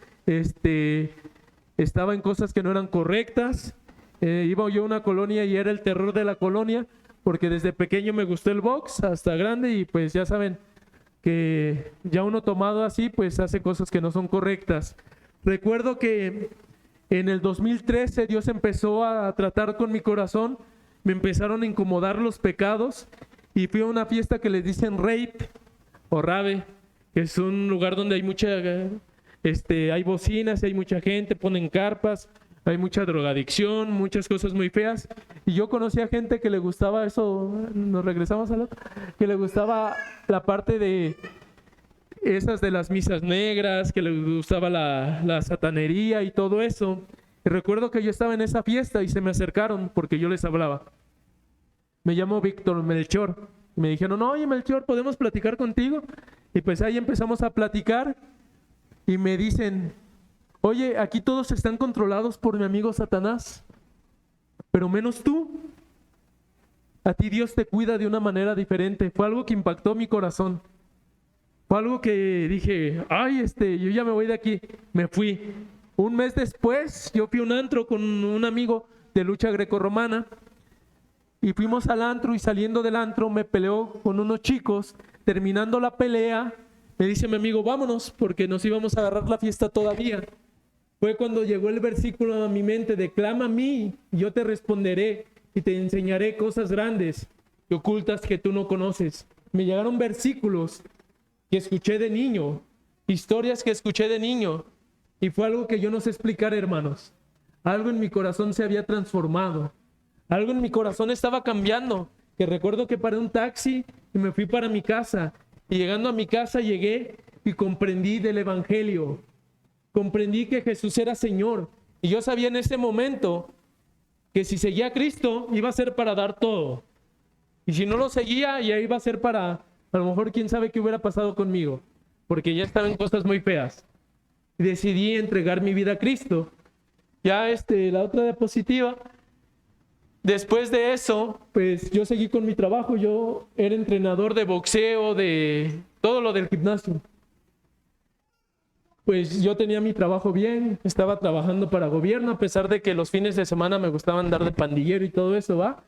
Estaba en cosas que no eran correctas. Iba yo a una colonia y era el terror de la colonia porque desde pequeño me gustó el box hasta grande y pues ya saben que ya uno tomado así pues hace cosas que no son correctas. Recuerdo que en el 2013 Dios empezó a tratar con mi corazón, me empezaron a incomodar los pecados y fui a una fiesta que les dicen rave o rave, que es un lugar donde hay hay bocinas, hay mucha gente, ponen carpas, hay mucha drogadicción, muchas cosas muy feas. Y yo conocí a gente que le gustaba eso, nos regresamos a lo que le gustaba la parte de esas de las misas negras, que le gustaba la satanería y todo eso. Y recuerdo que yo estaba en esa fiesta y se me acercaron porque yo les hablaba. Me llamo Víctor Melchor. Me dijeron, oye Melchor, ¿podemos platicar contigo? Y pues ahí empezamos a platicar y me dicen, oye, aquí todos están controlados por mi amigo Satanás, pero menos tú. A ti Dios te cuida de una manera diferente. Fue algo que impactó mi corazón. Fue algo que dije, ay, yo ya me voy de aquí. Me fui. Un mes después, yo fui a un antro con un amigo de lucha grecorromana y fuimos al antro y saliendo del antro me peleó con unos chicos. Terminando la pelea, me dice mi amigo, vámonos, porque nos íbamos a agarrar la fiesta todavía. Fue cuando llegó el versículo a mi mente de clama a mí, y yo te responderé y te enseñaré cosas grandes y ocultas que tú no conoces. Me llegaron versículos que escuché de niño, historias que escuché de niño, y fue algo que yo no sé explicar, hermanos. Algo en mi corazón se había transformado, algo en mi corazón estaba cambiando, que recuerdo que paré un taxi y me fui para mi casa, y llegando a mi casa llegué y comprendí del evangelio, comprendí que Jesús era Señor, y yo sabía en ese momento que si seguía a Cristo iba a ser para dar todo, y si no lo seguía ya iba a ser para, a lo mejor quién sabe qué hubiera pasado conmigo, porque ya estaba en cosas muy feas. Y decidí entregar mi vida a Cristo. Ya la otra diapositiva. Después de eso, pues yo seguí con mi trabajo. Yo era entrenador de boxeo, de todo lo del gimnasio. Pues yo tenía mi trabajo bien, estaba trabajando para gobierno, a pesar de que los fines de semana me gustaba andar de pandillero y todo eso, ¿va?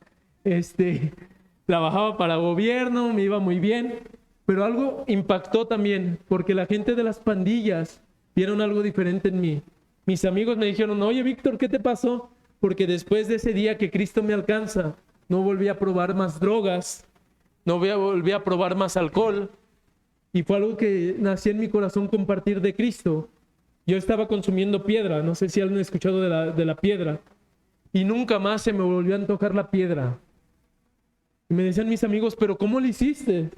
Trabajaba para gobierno, me iba muy bien, pero algo impactó también, porque la gente de las pandillas vieron algo diferente en mí. Mis amigos me dijeron, oye Víctor, ¿qué te pasó? Porque después de ese día que Cristo me alcanza, no volví a probar más drogas, no volví a probar más alcohol, y fue algo que nació en mi corazón compartir de Cristo. Yo estaba consumiendo piedra, no sé si han escuchado de la piedra, y nunca más se me volvió a antojar la piedra. Y me decían mis amigos, ¿pero cómo lo hiciste?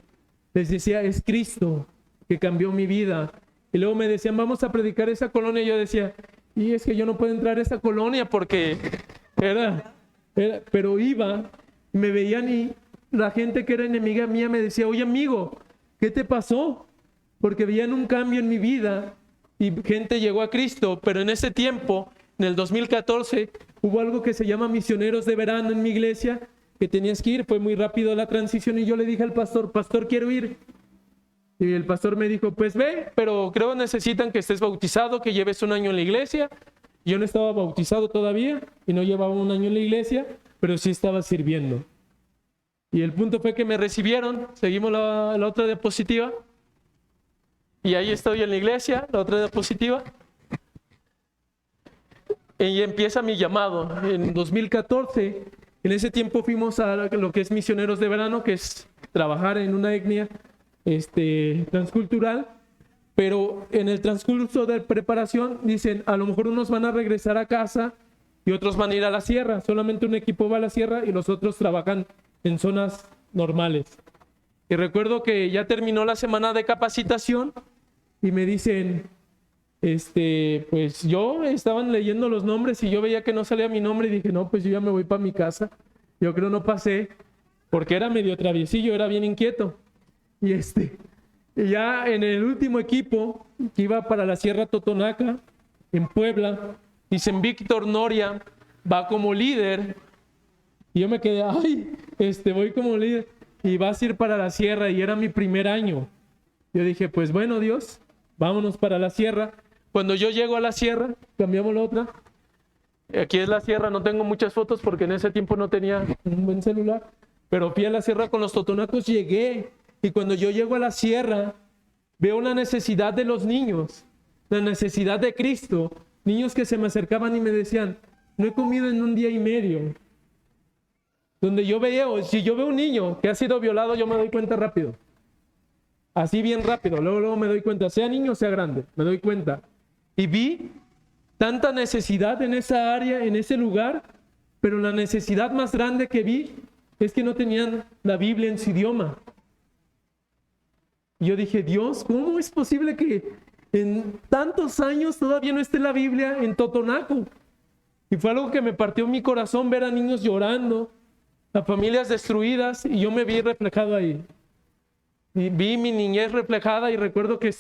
Les decía, es Cristo que cambió mi vida. Y luego me decían, vamos a predicar esa colonia. Y yo decía, y es que yo no puedo entrar a esa colonia porque pero iba, y me veían y la gente que era enemiga mía me decía, oye amigo, ¿qué te pasó? Porque veían un cambio en mi vida y gente llegó a Cristo, pero en ese tiempo, en el 2014, hubo algo que se llama misioneros de verano en mi iglesia, que tenías que ir, fue muy rápido la transición y yo le dije al pastor, quiero ir. Y el pastor me dijo, pues ve, pero creo que necesitan que estés bautizado, que lleves un año en la iglesia. Yo no estaba bautizado todavía y no llevaba un año en la iglesia, pero sí estaba sirviendo. Y el punto fue que me recibieron, seguimos la otra diapositiva. Y ahí estoy en la iglesia, la otra diapositiva. Y empieza mi llamado. En 2014, en ese tiempo fuimos a lo que es misioneros de verano, que es trabajar en una etnia transcultural, pero en el transcurso de preparación dicen, a lo mejor unos van a regresar a casa y otros van a ir a la sierra, solamente un equipo va a la sierra y los otros trabajan en zonas normales. Y recuerdo que ya terminó la semana de capacitación y me dicen, pues yo estaban leyendo los nombres y yo veía que no salía mi nombre y dije, no, pues yo ya me voy para mi casa. Yo creo no pasé, porque era medio traviesillo, era bien inquieto. Y ya en el último equipo que iba para la Sierra Totonaca, en Puebla, dicen Víctor Noria va como líder. Y yo me quedé, voy como líder y vas a ir para la sierra, y era mi primer año. Yo dije, pues bueno, Dios, vámonos para la sierra. Cuando yo llego a la sierra, cambiamos la otra. Aquí es la sierra, no tengo muchas fotos porque en ese tiempo no tenía un buen celular, pero fui a la sierra con los totonacos, llegué, y cuando yo llego a la sierra, veo la necesidad de los niños, la necesidad de Cristo, niños que se me acercaban y me decían, no he comido en un día y medio. Donde yo veo, si yo veo un niño que ha sido violado, yo me doy cuenta rápido. Así bien rápido, luego me doy cuenta, sea niño o sea grande, me doy cuenta. Y vi tanta necesidad en esa área, en ese lugar, pero la necesidad más grande que vi es que no tenían la Biblia en su idioma. Y yo dije, Dios, ¿cómo es posible que en tantos años todavía no esté la Biblia en Totonaco? Y fue algo que me partió mi corazón, ver a niños llorando, a familias destruidas, y yo me vi reflejado ahí. Y vi mi niñez reflejada, y recuerdo que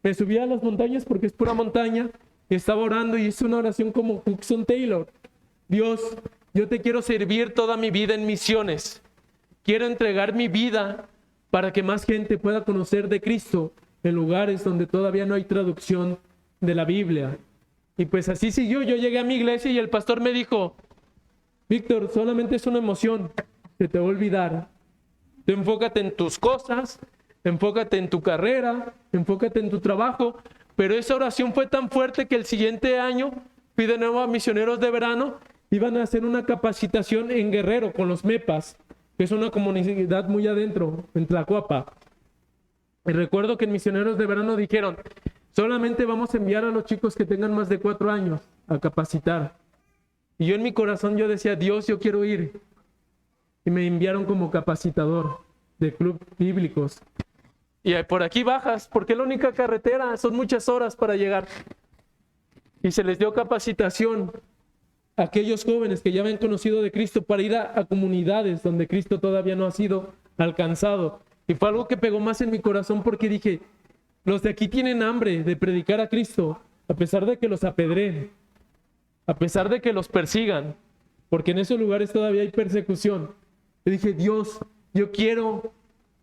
me subía a las montañas porque es pura montaña, y estaba orando y hice una oración como Hudson Taylor. Dios, yo te quiero servir toda mi vida en misiones. Quiero entregar mi vida para que más gente pueda conocer de Cristo en lugares donde todavía no hay traducción de la Biblia. Y pues así siguió. Yo llegué a mi iglesia y el pastor me dijo, Víctor, solamente es una emoción, se te va a olvidar. Tú enfócate en tus cosas, enfócate en tu carrera, enfócate en tu trabajo. Pero esa oración fue tan fuerte que el siguiente año fui de nuevo a Misioneros de Verano. Iban a hacer una capacitación en Guerrero con los MEPAS, que es una comunidad muy adentro, en Tlacuapa. Y recuerdo que en Misioneros de Verano dijeron, solamente vamos a enviar a los chicos que tengan más de 4 años a capacitar. Y yo en mi corazón yo decía, Dios, yo quiero ir. Y me enviaron como capacitador de club bíblicos. Y por aquí bajas, porque es la única carretera, son muchas horas para llegar. Y se les dio capacitación a aquellos jóvenes que ya habían conocido de Cristo para ir a comunidades donde Cristo todavía no ha sido alcanzado. Y fue algo que pegó más en mi corazón porque dije, los de aquí tienen hambre de predicar a Cristo, a pesar de que los apedreen, a pesar de que los persigan, porque en esos lugares todavía hay persecución. Yo dije, Dios, yo quiero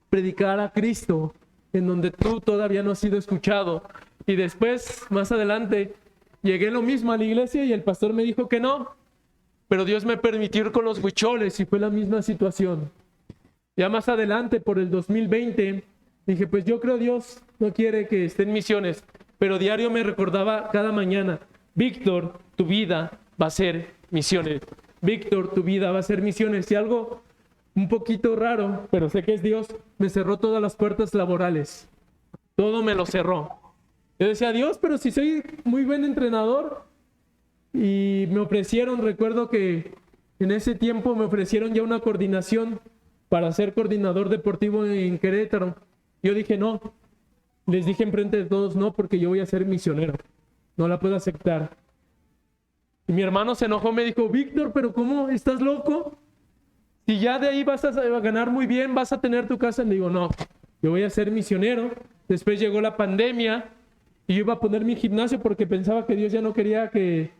predicar a Cristo en donde tú todavía no has sido escuchado. Y después, más adelante, llegué lo mismo a la iglesia y el pastor me dijo que no, pero Dios me permitió ir con los huicholes y fue la misma situación. Ya más adelante, por el 2020, dije, pues yo creo Dios no quiere que esté en misiones, pero diario me recordaba cada mañana, Víctor, tu vida va a ser misiones. Víctor, tu vida va a ser misiones. Y algo un poquito raro, pero sé que es Dios, me cerró todas las puertas laborales. Todo me lo cerró. Yo decía, Dios, pero si soy muy buen entrenador. Y me ofrecieron, recuerdo que en ese tiempo me ofrecieron ya una coordinación para ser coordinador deportivo en Querétaro. Yo dije, no. Les dije enfrente de todos, no, porque yo voy a ser misionero. No la puedo aceptar. Y mi hermano se enojó, me dijo, Víctor, pero ¿cómo? ¿Estás loco? Si ya de ahí vas a ganar muy bien, vas a tener tu casa. Le digo, no, yo voy a ser misionero. Después llegó la pandemia y yo iba a poner mi gimnasio porque pensaba que Dios ya no quería que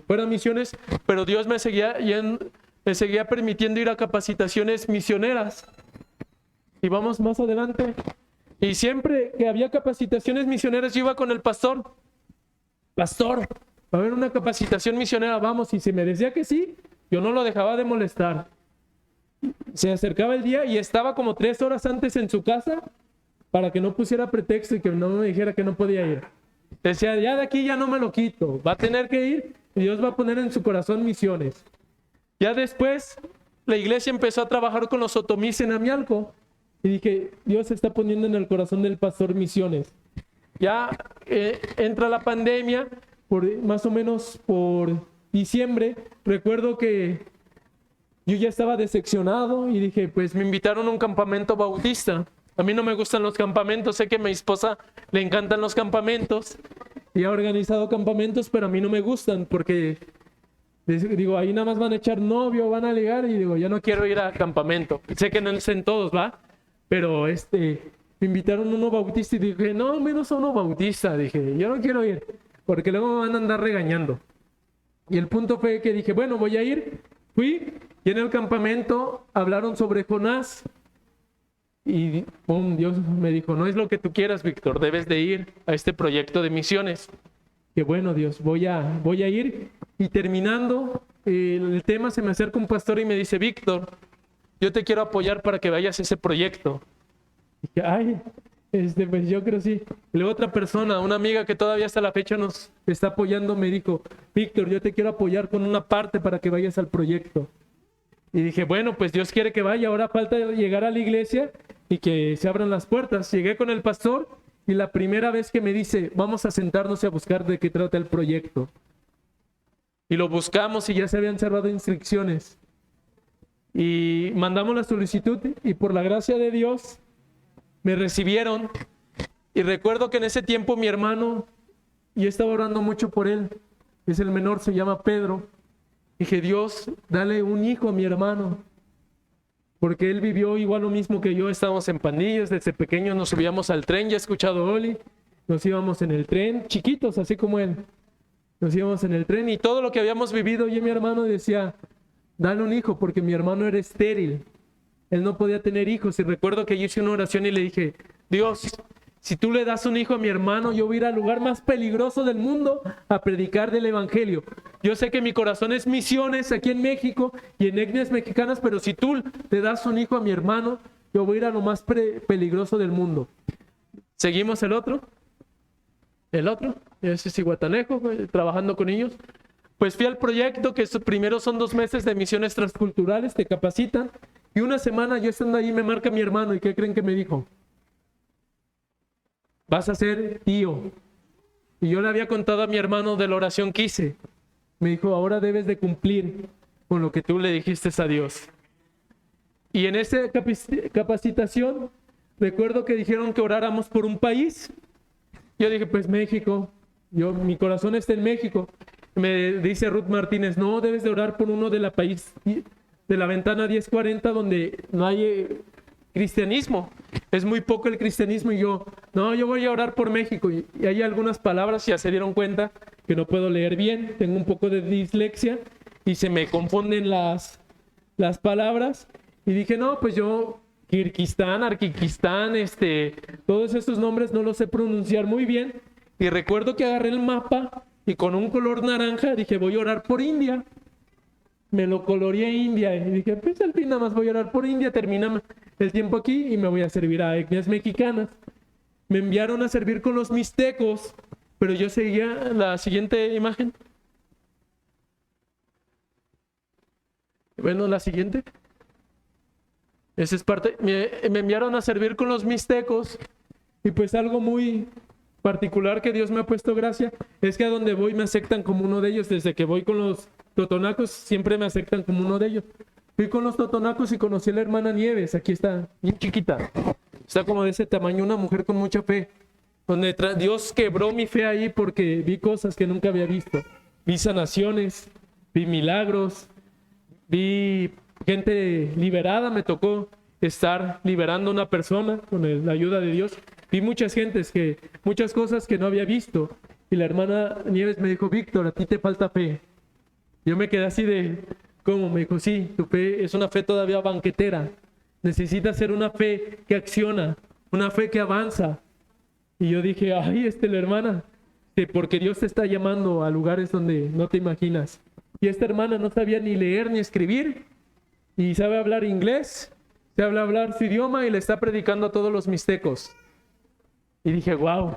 fueran misiones, pero Dios me seguía permitiendo ir a capacitaciones misioneras. Y vamos más adelante. Y siempre que había capacitaciones misioneras, yo iba con el pastor. Pastor, va a haber una capacitación misionera, vamos. Y si me decía que sí, yo no lo dejaba de molestar. Se acercaba el día y estaba como 3 horas antes en su casa para que no pusiera pretexto y que no me dijera que no podía ir. Decía, ya de aquí ya no me lo quito, va a tener que ir y Dios va a poner en su corazón misiones. Ya después, la iglesia empezó a trabajar con los otomís en Amialco y dije, Dios está poniendo en el corazón del pastor misiones. Ya entra la pandemia, más o menos por diciembre, recuerdo que yo ya estaba decepcionado y dije, pues me invitaron a un campamento bautista. A mí no me gustan los campamentos, sé que a mi esposa le encantan los campamentos y ha organizado campamentos, pero a mí no me gustan porque digo, ahí nada más van a echar novio, van a ligar y digo, yo no quiero ir a campamento. Sé que no es en todos, ¿va? Pero me invitaron a uno bautista y dije, no, menos a uno bautista. Dije, yo no quiero ir. porque luego me van a andar regañando. Y el punto fue que dije, bueno, voy a ir. Fui y en el campamento hablaron sobre Jonás. Y pum, Dios me dijo, no es lo que tú quieras, Víctor, debes de ir a este proyecto de misiones. Que bueno, Dios, voy a ir. Y terminando el tema, se me acerca un pastor y me dice, Víctor, yo te quiero apoyar para que vayas a ese proyecto. Y dije, ay, pues yo creo sí. Y luego otra persona, una amiga que todavía hasta la fecha nos está apoyando, me dijo, Víctor, yo te quiero apoyar con una parte para que vayas al proyecto. Y dije, bueno, pues Dios quiere que vaya, ahora falta llegar a la iglesia y que se abran las puertas. Llegué con el pastor y la primera vez que me dice, vamos a sentarnos y a buscar de qué trata el proyecto. Y lo buscamos y ya se habían cerrado instrucciones. Y mandamos la solicitud y por la gracia de Dios me recibieron. Y recuerdo que en ese tiempo mi hermano, y estaba orando mucho por él, es el menor, se llama Pedro. Dije, Dios, dale un hijo a mi hermano, porque él vivió igual lo mismo que yo. Estábamos en pandillas, desde pequeños nos subíamos al tren, ya he escuchado Oli, nos íbamos en el tren, chiquitos, así como él. Nos íbamos en el tren y todo lo que habíamos vivido, y mi hermano decía, dale un hijo, porque mi hermano era estéril. Él no podía tener hijos. Y recuerdo que yo hice una oración y le dije, Dios, si tú le das un hijo a mi hermano, yo voy a ir al lugar más peligroso del mundo a predicar del evangelio. Yo sé que mi corazón es misiones aquí en México y en etnias mexicanas, pero si tú le das un hijo a mi hermano, yo voy a ir a lo más peligroso del mundo. Seguimos el otro, ese es Iguatanejo, trabajando con niños. Pues fui al proyecto, que primero son 2 meses de misiones transculturales, te capacitan. Y una semana yo estando ahí me marca mi hermano, ¿y qué creen que me dijo? Vas a ser tío. Y yo le había contado a mi hermano de la oración que hice. Me dijo, ahora debes de cumplir con lo que tú le dijiste a Dios. Y en esa capacitación, recuerdo que dijeron que oráramos por un país. Yo dije, pues México. Mi corazón está en México. Me dice Ruth Martínez, no, debes de orar por uno de la país, de la ventana 1040, donde no hay cristianismo. Es muy poco el cristianismo. Y yo voy a orar por México. Y hay algunas palabras, ya se dieron cuenta que no puedo leer bien, tengo un poco de dislexia y se me confunden las palabras. Y dije, no, pues yo, Kirguistán, Arquiquistán, todos estos nombres no los sé pronunciar muy bien. Y recuerdo que agarré el mapa y con un color naranja dije, voy a orar por India. Me lo coloreé a India y dije, pues al fin nada más voy a orar por India, termina el tiempo aquí y me voy a servir a etnias mexicanas. Me enviaron a servir con los mixtecos, pero yo seguía la siguiente imagen. Bueno, la siguiente. Esa es parte. Me enviaron a servir con los mixtecos y pues algo muy particular que Dios me ha puesto gracia es que a donde voy me aceptan como uno de ellos. Desde que voy con los totonacos siempre me aceptan como uno de ellos. Fui con los totonacos y conocí a la hermana Nieves. Aquí está, bien chiquita, está como de ese tamaño, una mujer con mucha fe, donde Dios quebró mi fe ahí porque vi cosas que nunca había visto. Vi sanaciones, vi milagros, vi gente liberada. Me tocó estar liberando a una persona con la ayuda de Dios. Vi muchas cosas que no había visto. Y la hermana Nieves me dijo, Víctor, a ti te falta fe. Yo me quedé así de, ¿cómo? Me dijo, sí, tu fe es una fe todavía banquetera. Necesitas ser una fe que acciona, una fe que avanza. Y yo dije, ay, la hermana, porque Dios te está llamando a lugares donde no te imaginas. Y esta hermana no sabía ni leer ni escribir, y sabe hablar inglés, sabe hablar su idioma, y le está predicando a todos los mixtecos. Y dije, wow,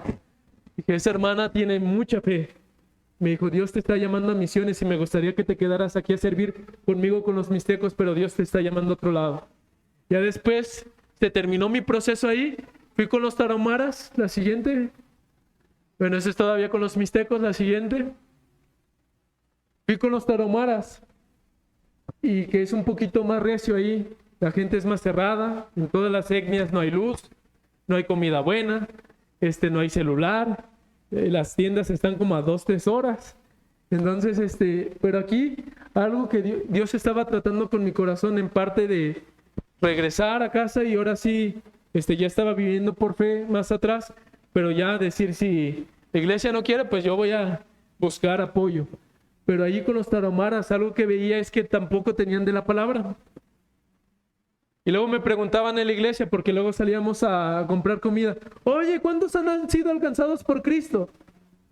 esa hermana tiene mucha fe. Me dijo, Dios te está llamando a misiones y me gustaría que te quedaras aquí a servir conmigo con los mixtecos, pero Dios te está llamando a otro lado. Ya después se terminó mi proceso ahí, fui con los tarahumaras, la siguiente. Bueno, eso es todavía con los mixtecos, la siguiente. Fui con los tarahumaras y que es un poquito más recio ahí. La gente es más cerrada, en todas las etnias no hay luz, no hay comida buena, no hay celular. Las tiendas están como a 2-3 horas. Entonces, pero aquí algo que Dios estaba tratando con mi corazón en parte de regresar a casa, y ahora sí, ya estaba viviendo por fe más atrás, pero ya decir si La iglesia no quiere, pues yo voy a buscar apoyo. Pero allí con los tarahumaras, algo que veía es que tampoco tenían de la palabra. Y luego me preguntaban en la iglesia, porque luego salíamos a comprar comida. Oye, ¿cuántos han sido alcanzados por Cristo?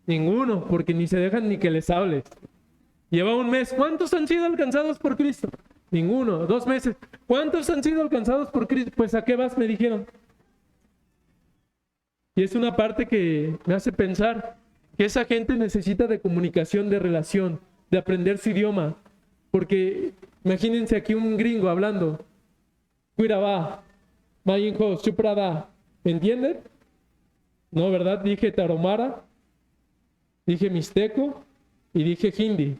Ninguno, porque ni se dejan ni que les hables. Lleva un mes. ¿Cuántos han sido alcanzados por Cristo? Ninguno. 2 meses. ¿Cuántos han sido alcanzados por Cristo? Pues ¿a qué vas? Me dijeron. Y es una parte que me hace pensar que esa gente necesita de comunicación, de relación, de aprender su idioma. Porque imagínense aquí un gringo hablando. Cuirabá, Mayinjo, Chuprada. ¿Me entienden? No, ¿verdad? Dije tarahumara, dije mixteco y dije hindi.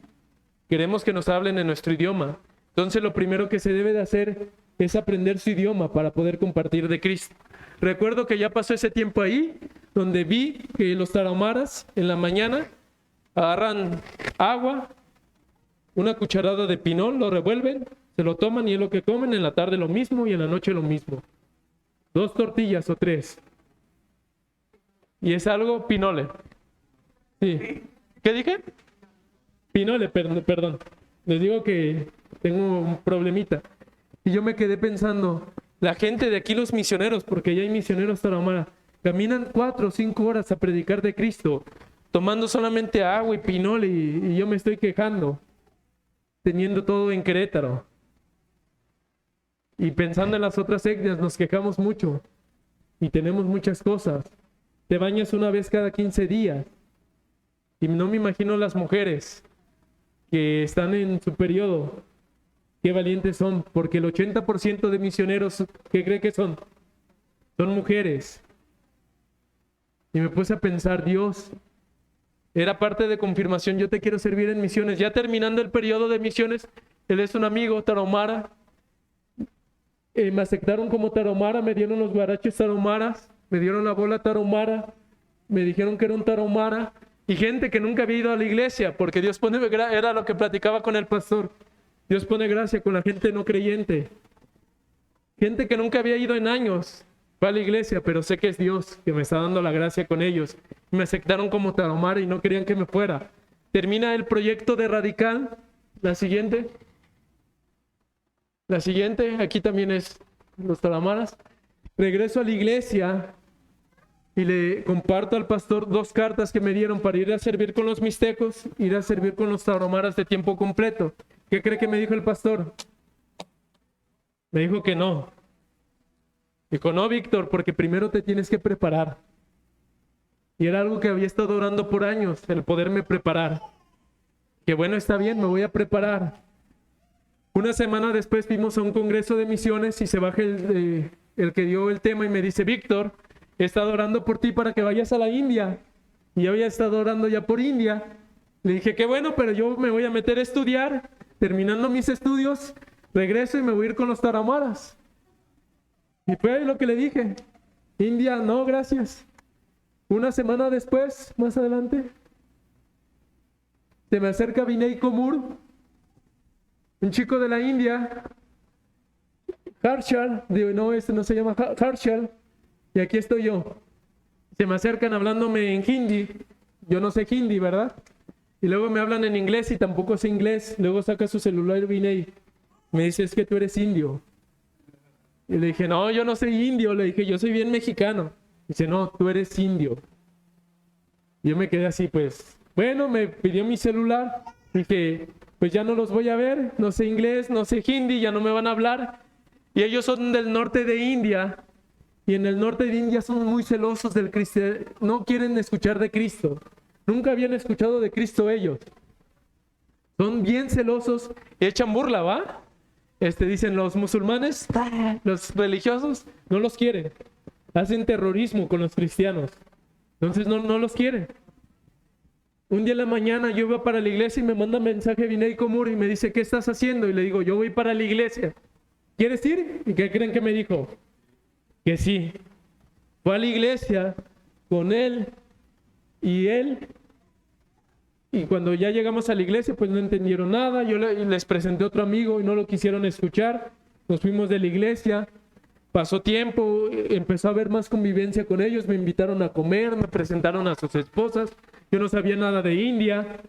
Queremos que nos hablen en nuestro idioma. Entonces lo primero que se debe de hacer es aprender su idioma para poder compartir de Cristo. Recuerdo que ya pasó ese tiempo ahí, donde vi que los tarahumaras en la mañana agarran agua, una cucharada de pinol, lo revuelven, se lo toman y es lo que comen. En la tarde lo mismo y en la noche lo mismo. 2 tortillas o 3. Y es algo pinole. Sí. ¿Qué dije? Pinole, perdón. Les digo que tengo un problemita. Y yo me quedé pensando, la gente de aquí, los misioneros, porque ya hay misioneros tarahumara, caminan 4 o 5 horas a predicar de Cristo, tomando solamente agua y pinole, y yo me estoy quejando, teniendo todo en Querétaro. Y pensando en las otras etnias, nos quejamos mucho y tenemos muchas cosas. Te bañas una vez cada 15 días. Y no me imagino las mujeres que están en su periodo. Qué valientes son, porque el 80% de misioneros, ¿qué cree que son? Son mujeres. Y me puse a pensar, Dios, era parte de confirmación, yo te quiero servir en misiones. Ya terminando el periodo de misiones, él es un amigo tarahumara. Me aceptaron como tarahumara, me dieron los guaraches tarahumaras, me dieron la bola tarahumara, me dijeron que era un tarahumara. Y gente que nunca había ido a la iglesia, porque Dios pone, era lo que platicaba con el pastor, Dios pone gracia con la gente no creyente. Gente que nunca había ido en años, fue a la iglesia, pero sé que es Dios que me está dando la gracia con ellos. Me aceptaron como tarahumara y no querían que me fuera. Termina el proyecto de Radical, la siguiente, aquí también es los tarahumaras. Regreso a la iglesia y le comparto al pastor 2 cartas que me dieron para ir a servir con los mixtecos, ir a servir con los tarahumaras de tiempo completo. ¿Qué cree que me dijo el pastor? Me dijo que no. Dijo, no, Víctor, porque primero te tienes que preparar. Y era algo que había estado orando por años, el poderme preparar. Que bueno, está bien, me voy a preparar. Una semana después fuimos a un congreso de misiones y se baja el que dio el tema y me dice, Víctor, he estado orando por ti para que vayas a la India. Y yo había estado orando ya por India. Le dije, qué bueno, pero yo me voy a meter a estudiar. Terminando mis estudios, regreso y me voy a ir con los tarahumaras. Y fue lo que le dije. India, no, gracias. Una semana después, más adelante, se me acerca Vinay Komur, un chico de la India, Harshal, digo, no, este no se llama Harshal, y aquí estoy yo. Se me acercan hablándome en hindi, yo no sé hindi, ¿verdad? Y luego me hablan en inglés y tampoco sé inglés. Luego saca su celular y Vinay, me dice, es que tú eres indio. Y le dije, no, yo no soy indio, le dije, yo soy bien mexicano. Dice, no, tú eres indio. Y yo me quedé así, pues, bueno, me pidió mi celular. Dije, pues ya no los voy a ver, no sé inglés, no sé hindi, ya no me van a hablar. Y ellos son del norte de India. Y en el norte de India son muy celosos del cristianismo, no quieren escuchar de Cristo. Nunca habían escuchado de Cristo ellos. Son bien celosos, echan burla, ¿va? Dicen los musulmanes, los religiosos, no los quieren. Hacen terrorismo con los cristianos. Entonces no los quieren. Un día en la mañana yo iba para la iglesia y me manda mensaje Vinay Komur y me dice, ¿qué estás haciendo? Y le digo, yo voy para la iglesia. ¿Quieres ir? ¿Y qué creen que me dijo? Que sí. Fue a la iglesia con él. Y cuando ya llegamos a la iglesia, pues no entendieron nada. Yo les presenté a otro amigo y no lo quisieron escuchar. Nos fuimos de la iglesia. pasó tiempo, empezó a haber más convivencia con ellos, me invitaron a comer, me presentaron a sus esposas, yo no sabía nada de India,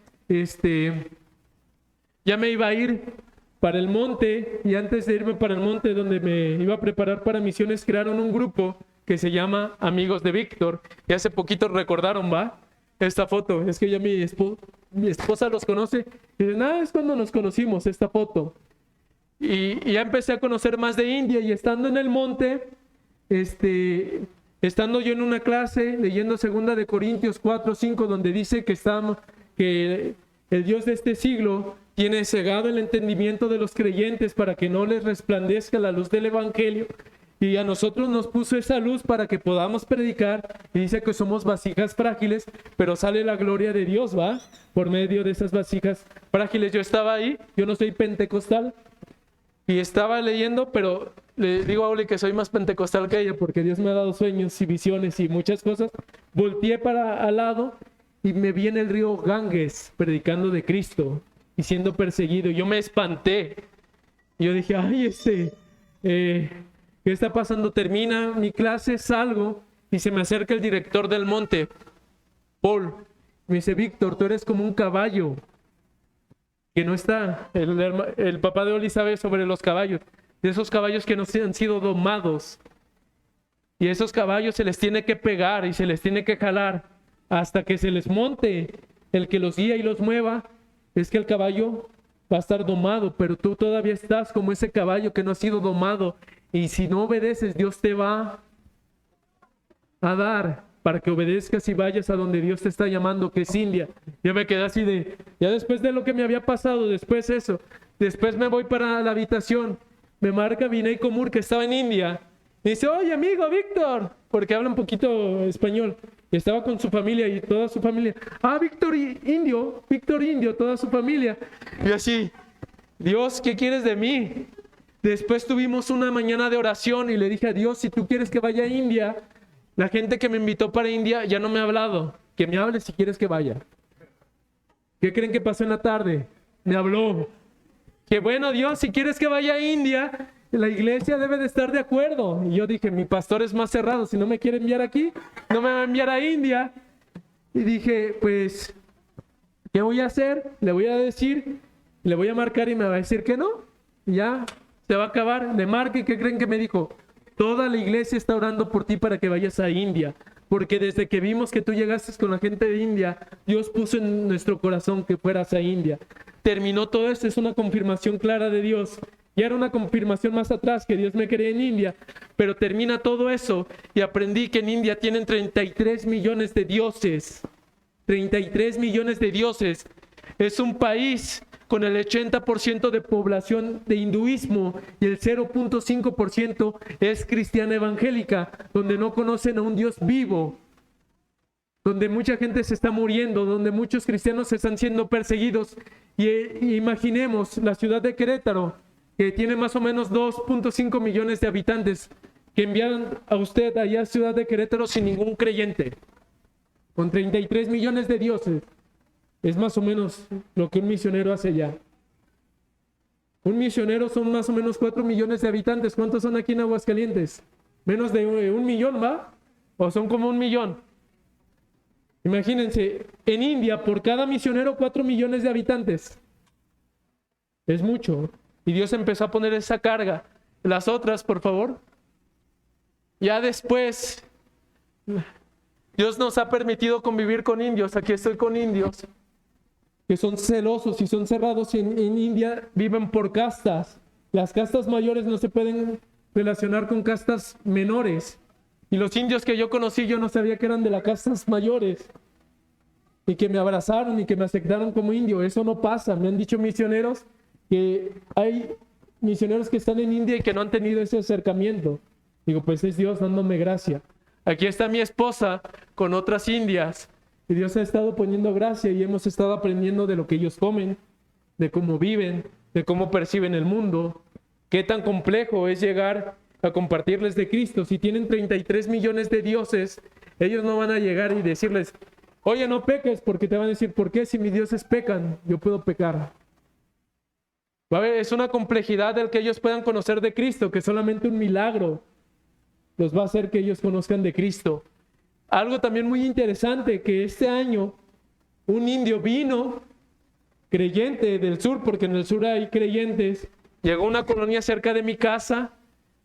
ya me iba a ir para el monte, y antes de irme para el monte donde me iba a preparar para misiones, crearon un grupo que se llama Amigos de Víctor, y hace poquito recordaron, ¿va? Esta foto, es que ya mi esposa los conoce, y dicen, es cuando nos conocimos, esta foto. Y ya empecé a conocer más de India, y estando en el monte, estando yo en una clase, leyendo 2 de Corintios 4:5, donde dice que el Dios de este siglo tiene cegado el entendimiento de los creyentes para que no les resplandezca la luz del Evangelio, y a nosotros nos puso esa luz para que podamos predicar, y dice que somos vasijas frágiles, pero sale la gloria de Dios, ¿va? Por medio de esas vasijas frágiles. Yo estaba ahí, yo no soy pentecostal, y estaba leyendo, pero le digo a Oli que soy más pentecostal que ella, porque Dios me ha dado sueños y visiones y muchas cosas. Volteé para al lado y me vi en el río Ganges predicando de Cristo y siendo perseguido. Yo me espanté. Yo dije, ¿qué está pasando? Termina mi clase, salgo y se me acerca el director del monte, Paul. Me dice, Víctor, tú eres como un caballo que no está. El papá de Oli sabe sobre los caballos, de esos caballos que no han sido domados. Y esos caballos se les tiene que pegar y se les tiene que jalar hasta que se les monte el que los guía y los mueva. Es que el caballo va a estar domado, pero tú todavía estás como ese caballo que no ha sido domado. Y si no obedeces, Dios te va a dar para que obedezcas y vayas a donde Dios te está llamando, que es India. Yo me quedé así ya después de lo que me había pasado, después me voy para la habitación, me marca Vinay Komur, que estaba en India, me dice, oye amigo Víctor, porque habla un poquito español, y estaba con su familia y toda su familia, Víctor Indio, toda su familia. Y así, Dios, ¿qué quieres de mí? Después tuvimos una mañana de oración y le dije a Dios, si tú quieres que vaya a India, la gente que me invitó para India ya no me ha hablado, que me hable si quieres que vaya. ¿Qué creen que pasó en la tarde? Me habló. Que bueno, Dios, si quieres que vaya a India, la iglesia debe de estar de acuerdo. Y yo dije, mi pastor es más cerrado, si no me quiere enviar aquí, no me va a enviar a India. Y dije, pues, ¿qué voy a hacer? Le voy a decir, le voy a marcar y me va a decir que no. Y ya, se va a acabar. Le marqué, ¿y qué creen que me dijo? Toda la iglesia está orando por ti para que vayas a India, porque desde que vimos que tú llegaste con la gente de India, Dios puso en nuestro corazón que fueras a India. Terminó todo esto, es una confirmación clara de Dios. Ya era una confirmación más atrás que Dios me quería en India, pero termina todo eso y aprendí que en India tienen 33 millones de dioses. 33 millones de dioses. Es un país con el 80% de población de hinduismo y el 0.5% es cristiana evangélica, donde no conocen a un Dios vivo, donde mucha gente se está muriendo, donde muchos cristianos están siendo perseguidos. Y imaginemos la ciudad de Querétaro, que tiene más o menos 2.5 millones de habitantes, que enviaron a usted allá a Ciudad de Querétaro sin ningún creyente, con 33 millones de dioses. Es más o menos lo que un misionero hace allá. Un misionero son más o menos 4 millones de habitantes. ¿Cuántos son aquí en Aguascalientes? Menos de 1 millón, ¿va? ¿O son como 1 millón? Imagínense, en India, por cada misionero, 4 millones de habitantes. Es mucho. Y Dios empezó a poner esa carga. Las otras, por favor. Ya después, Dios nos ha permitido convivir con indios. Aquí estoy con indios que son celosos y son cerrados. En India viven por castas. Las castas mayores no se pueden relacionar con castas menores. Y los indios que yo conocí, yo no sabía que eran de las castas mayores. Y que me abrazaron y que me aceptaron como indio. Eso no pasa. Me han dicho misioneros que hay misioneros que están en India y que no han tenido ese acercamiento. Digo, pues es Dios dándome gracia. Aquí está mi esposa con otras indias. Y Dios ha estado poniendo gracia y hemos estado aprendiendo de lo que ellos comen, de cómo viven, de cómo perciben el mundo. Qué tan complejo es llegar a compartirles de Cristo. Si tienen 33 millones de dioses, ellos no van a llegar y decirles, oye, no peques, porque te van a decir, ¿por qué si mis dioses pecan? Yo puedo pecar. Es una complejidad del que ellos puedan conocer de Cristo, que es solamente un milagro. los va a hacer que ellos conozcan de Cristo. Algo también muy interesante, que este año un indio vino, creyente del sur, porque en el sur hay creyentes, llegó a una colonia cerca de mi casa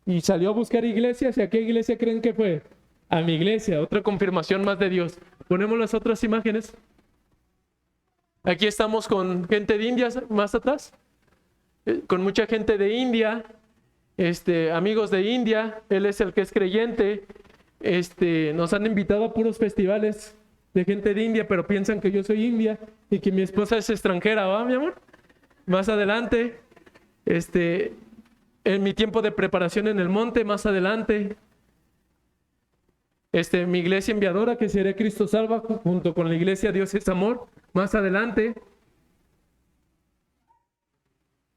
y salió a buscar iglesias. ¿Y a qué iglesia creen que fue? A mi iglesia, otra confirmación más de Dios. Ponemos las otras imágenes. Aquí estamos con gente de India más atrás, con mucha gente de India, amigos de India. Él es el que es creyente. Nos han invitado a puros festivales de gente de India, pero piensan que yo soy india y que mi esposa es extranjera, ¿va, mi amor? Más adelante, en mi tiempo de preparación en el monte, más adelante, mi iglesia enviadora, que será Cristo Salva, junto con la iglesia Dios es Amor, más adelante.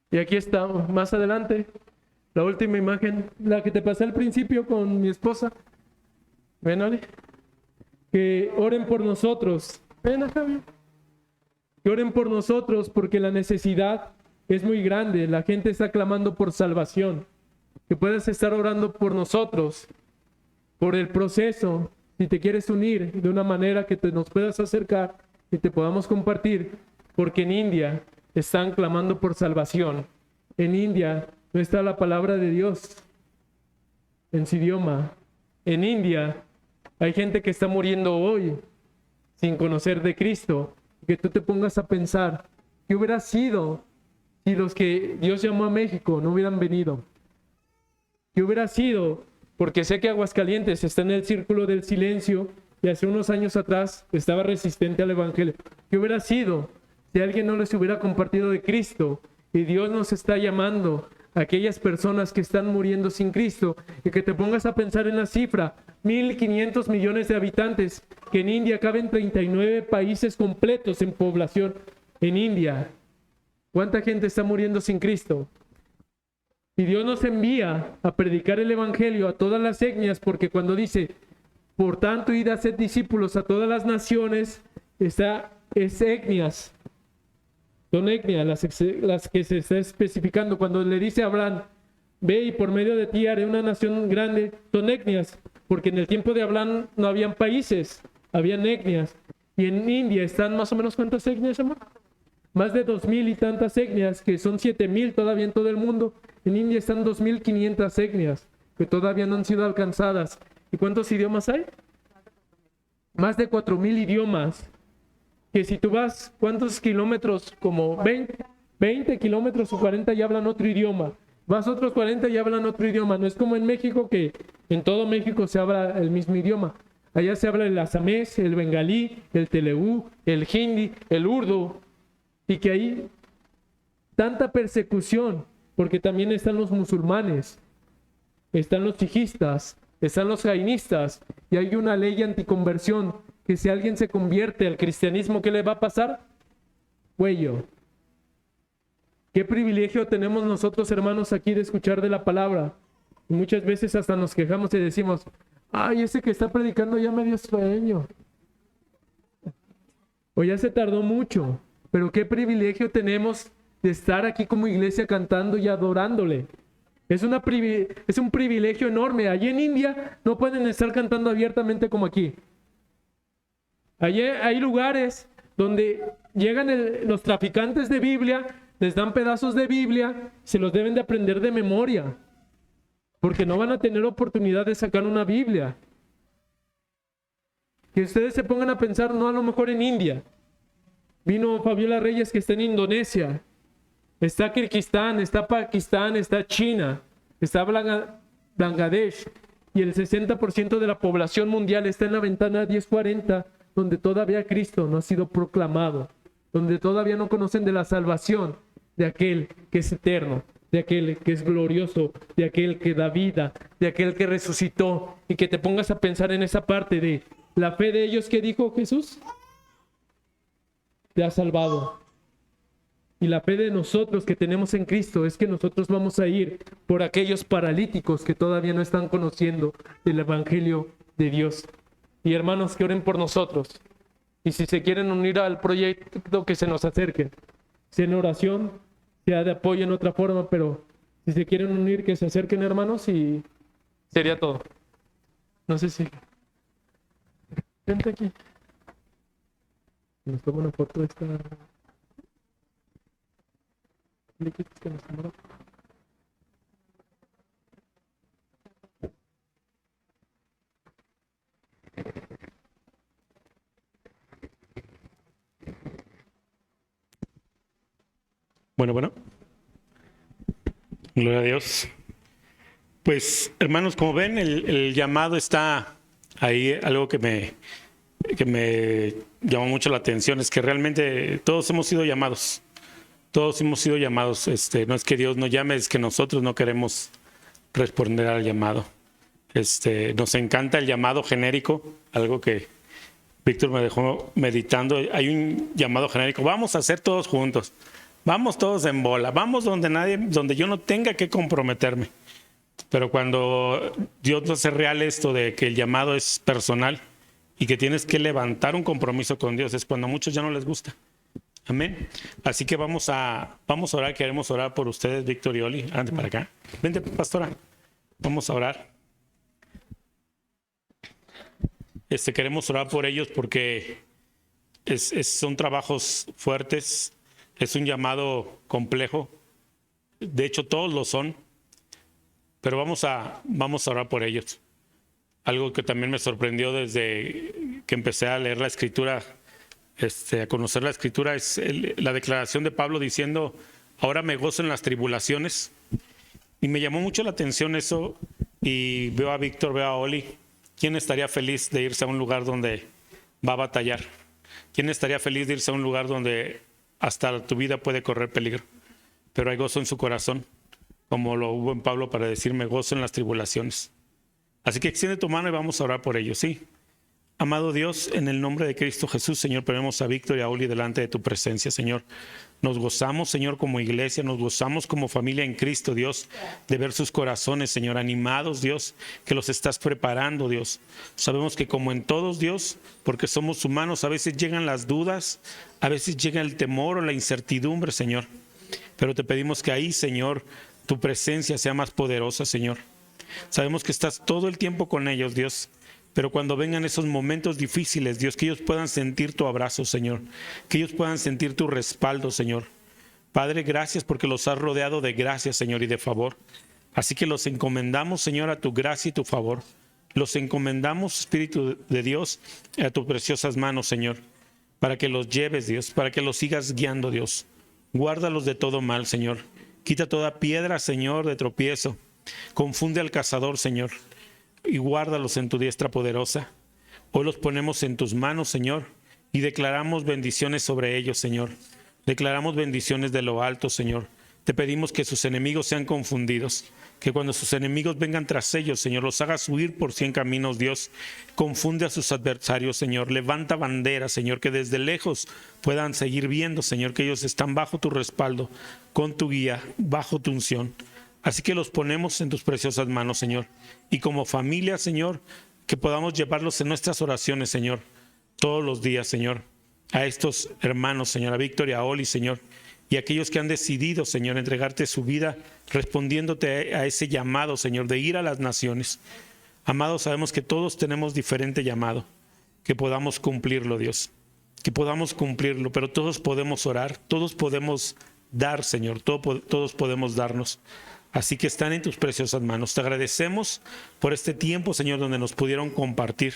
Y aquí está, más adelante, la última imagen, la que te pasé al principio con mi esposa. Ven, Ale. Que oren por nosotros. Ven acá, bien. Que oren por nosotros porque la necesidad es muy grande. La gente está clamando por salvación. Que puedas estar orando por nosotros, por el proceso. Si te quieres unir de una manera que nos puedas acercar y te podamos compartir, porque en India están clamando por salvación. En India no está la palabra de Dios en su idioma. En India hay gente que está muriendo hoy sin conocer de Cristo. Que tú te pongas a pensar, ¿qué hubiera sido si los que Dios llamó a México no hubieran venido? ¿Qué hubiera sido? Porque sé que Aguascalientes está en el círculo del silencio y hace unos años atrás estaba resistente al Evangelio. ¿Qué hubiera sido si alguien no les hubiera compartido de Cristo? Y Dios nos está llamando a aquellas personas que están muriendo sin Cristo, y que te pongas a pensar en la cifra, 1.500 millones de habitantes, que en India caben 39 países completos en población. En India, ¿cuánta gente está muriendo sin Cristo? Y Dios nos envía a predicar el Evangelio a todas las etnias, porque cuando dice, por tanto, id a hacer discípulos a todas las naciones, es etnias. Son etnias las que se está especificando. Cuando le dice a Abraham, ve y por medio de ti haré una nación grande, son etnias, porque en el tiempo de Abraham no habían países, habían etnias. Y en India están más o menos, ¿cuántas etnias, amor? Más de 2,000 y tantas etnias, que son 7,000 todavía en todo el mundo. En India están 2,500 etnias, que todavía no han sido alcanzadas. ¿Y cuántos idiomas hay? Más de 4,000 idiomas. Que si tú vas, ¿cuántos kilómetros? Como 20 kilómetros o 40 y hablan otro idioma. Vas otros 40 y hablan otro idioma. No es como en México, que en todo México se habla el mismo idioma. Allá se habla el asamés, el bengalí, el telugu, el hindi, el urdu. Y que hay tanta persecución, porque también están los musulmanes, están los sijistas, están los jainistas, y hay una ley anticonversión, que si alguien se convierte al cristianismo, ¿qué le va a pasar? Cuello. ¿Qué privilegio tenemos nosotros, hermanos, aquí de escuchar de la palabra? Y muchas veces hasta nos quejamos y decimos, ay, ese que está predicando ya me dio sueño, o ya se tardó mucho. Pero qué privilegio tenemos de estar aquí como iglesia cantando y adorándole. Es un privilegio enorme. Allí en India no pueden estar cantando abiertamente como aquí. Allí hay lugares donde llegan los traficantes de Biblia, les dan pedazos de Biblia, se los deben de aprender de memoria, porque no van a tener oportunidad de sacar una Biblia. Que ustedes se pongan a pensar, no a lo mejor en India. Vino Fabiola Reyes, que está en Indonesia, está Kirguistán, está Pakistán, está China, está Bangladesh, y el 60% de la población mundial está en la ventana 1040, donde todavía Cristo no ha sido proclamado, donde todavía no conocen de la salvación de aquel que es eterno, de aquel que es glorioso, de aquel que da vida, de aquel que resucitó. Y que te pongas a pensar en esa parte de la fe de ellos que dijo Jesús, te ha salvado. Y la fe de nosotros que tenemos en Cristo es que nosotros vamos a ir por aquellos paralíticos que todavía no están conociendo el Evangelio de Dios. Y hermanos, que oren por nosotros. Y si se quieren unir al proyecto, que se nos acerquen. Sea en oración, sea de apoyo en otra forma, pero si se quieren unir, que se acerquen, hermanos, y sería todo. No sé si... Vente aquí. Nos toma una foto de esta... que nos tomó. Bueno. Gloria a Dios. Pues, hermanos, como ven, el llamado está ahí. Algo que me llamó mucho la atención es que realmente todos hemos sido llamados. Todos hemos sido llamados. No es que Dios nos llame, es que nosotros no queremos responder al llamado. Nos encanta el llamado genérico, algo que Víctor me dejó meditando. Hay un llamado genérico. Vamos a hacer todos juntos. Vamos todos en bola. Vamos donde yo no tenga que comprometerme. Pero cuando Dios hace real esto de que el llamado es personal y que tienes que levantar un compromiso con Dios, es cuando a muchos ya no les gusta. Amén. Así que vamos a orar. Queremos orar por ustedes, Víctor y Oli. Ande para acá. Vente, pastora. Vamos a orar. Queremos orar por ellos porque son trabajos fuertes. Es un llamado complejo. De hecho, todos lo son. Pero vamos a orar por ellos. Algo que también me sorprendió desde que empecé a leer la Escritura, a conocer la Escritura, es la declaración de Pablo diciendo: ahora me gozo en las tribulaciones. Y me llamó mucho la atención eso. Y veo a Víctor, veo a Oli. ¿Quién estaría feliz de irse a un lugar donde va a batallar? ¿Quién estaría feliz de irse a un lugar donde hasta tu vida puede correr peligro? Pero hay gozo en su corazón, como lo hubo en Pablo para decirme gozo en las tribulaciones. Así que extiende tu mano y vamos a orar por ellos, ¿sí? Amado Dios, en el nombre de Cristo Jesús, Señor, ponemos a Víctor y a Oli delante de tu presencia, Señor. Nos gozamos, Señor, como iglesia, nos gozamos como familia en Cristo, Dios, de ver sus corazones, Señor, animados, Dios, que los estás preparando, Dios. Sabemos que como en todos, Dios, porque somos humanos, a veces llegan las dudas, a veces llega el temor o la incertidumbre, Señor. Pero te pedimos que ahí, Señor, tu presencia sea más poderosa, Señor. Sabemos que estás todo el tiempo con ellos, Dios. Pero cuando vengan esos momentos difíciles, Dios, que ellos puedan sentir tu abrazo, Señor. Que ellos puedan sentir tu respaldo, Señor. Padre, gracias porque los has rodeado de gracia, Señor, y de favor. Así que los encomendamos, Señor, a tu gracia y tu favor. Los encomendamos, Espíritu de Dios, a tus preciosas manos, Señor. Para que los lleves, Dios, para que los sigas guiando, Dios. Guárdalos de todo mal, Señor. Quita toda piedra, Señor, de tropiezo. Confunde al cazador, Señor. Y guárdalos en tu diestra poderosa. Hoy los ponemos en tus manos, Señor, y declaramos bendiciones sobre ellos, Señor. Declaramos bendiciones de lo alto, Señor. Te pedimos que sus enemigos sean confundidos, que cuando sus enemigos vengan tras ellos, Señor, los hagas huir por 100 caminos, Dios. Confunde a sus adversarios, Señor. Levanta bandera, Señor, que desde lejos puedan seguir viendo, Señor, que ellos están bajo tu respaldo, con tu guía, bajo tu unción. Así que los ponemos en tus preciosas manos, Señor. Y como familia, Señor, que podamos llevarlos en nuestras oraciones, Señor, todos los días, Señor. A estos hermanos, Señor, a Víctor y a Oli, Señor. Y a aquellos que han decidido, Señor, entregarte su vida, respondiéndote a ese llamado, Señor, de ir a las naciones. Amados, sabemos que todos tenemos diferente llamado. Que podamos cumplirlo, Dios. Que podamos cumplirlo, pero todos podemos orar, todos podemos dar, Señor, todos podemos darnos. Así que están en tus preciosas manos. Te agradecemos por este tiempo, Señor, donde nos pudieron compartir,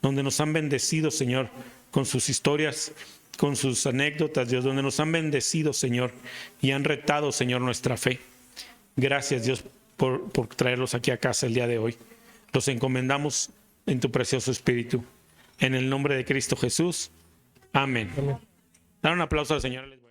donde nos han bendecido, Señor, con sus historias, con sus anécdotas, Dios, donde nos han bendecido, Señor, y han retado, Señor, nuestra fe. Gracias, Dios, por traerlos aquí a casa el día de hoy. Los encomendamos en tu precioso Espíritu. En el nombre de Cristo Jesús. Amén. Dar un aplauso al Señor.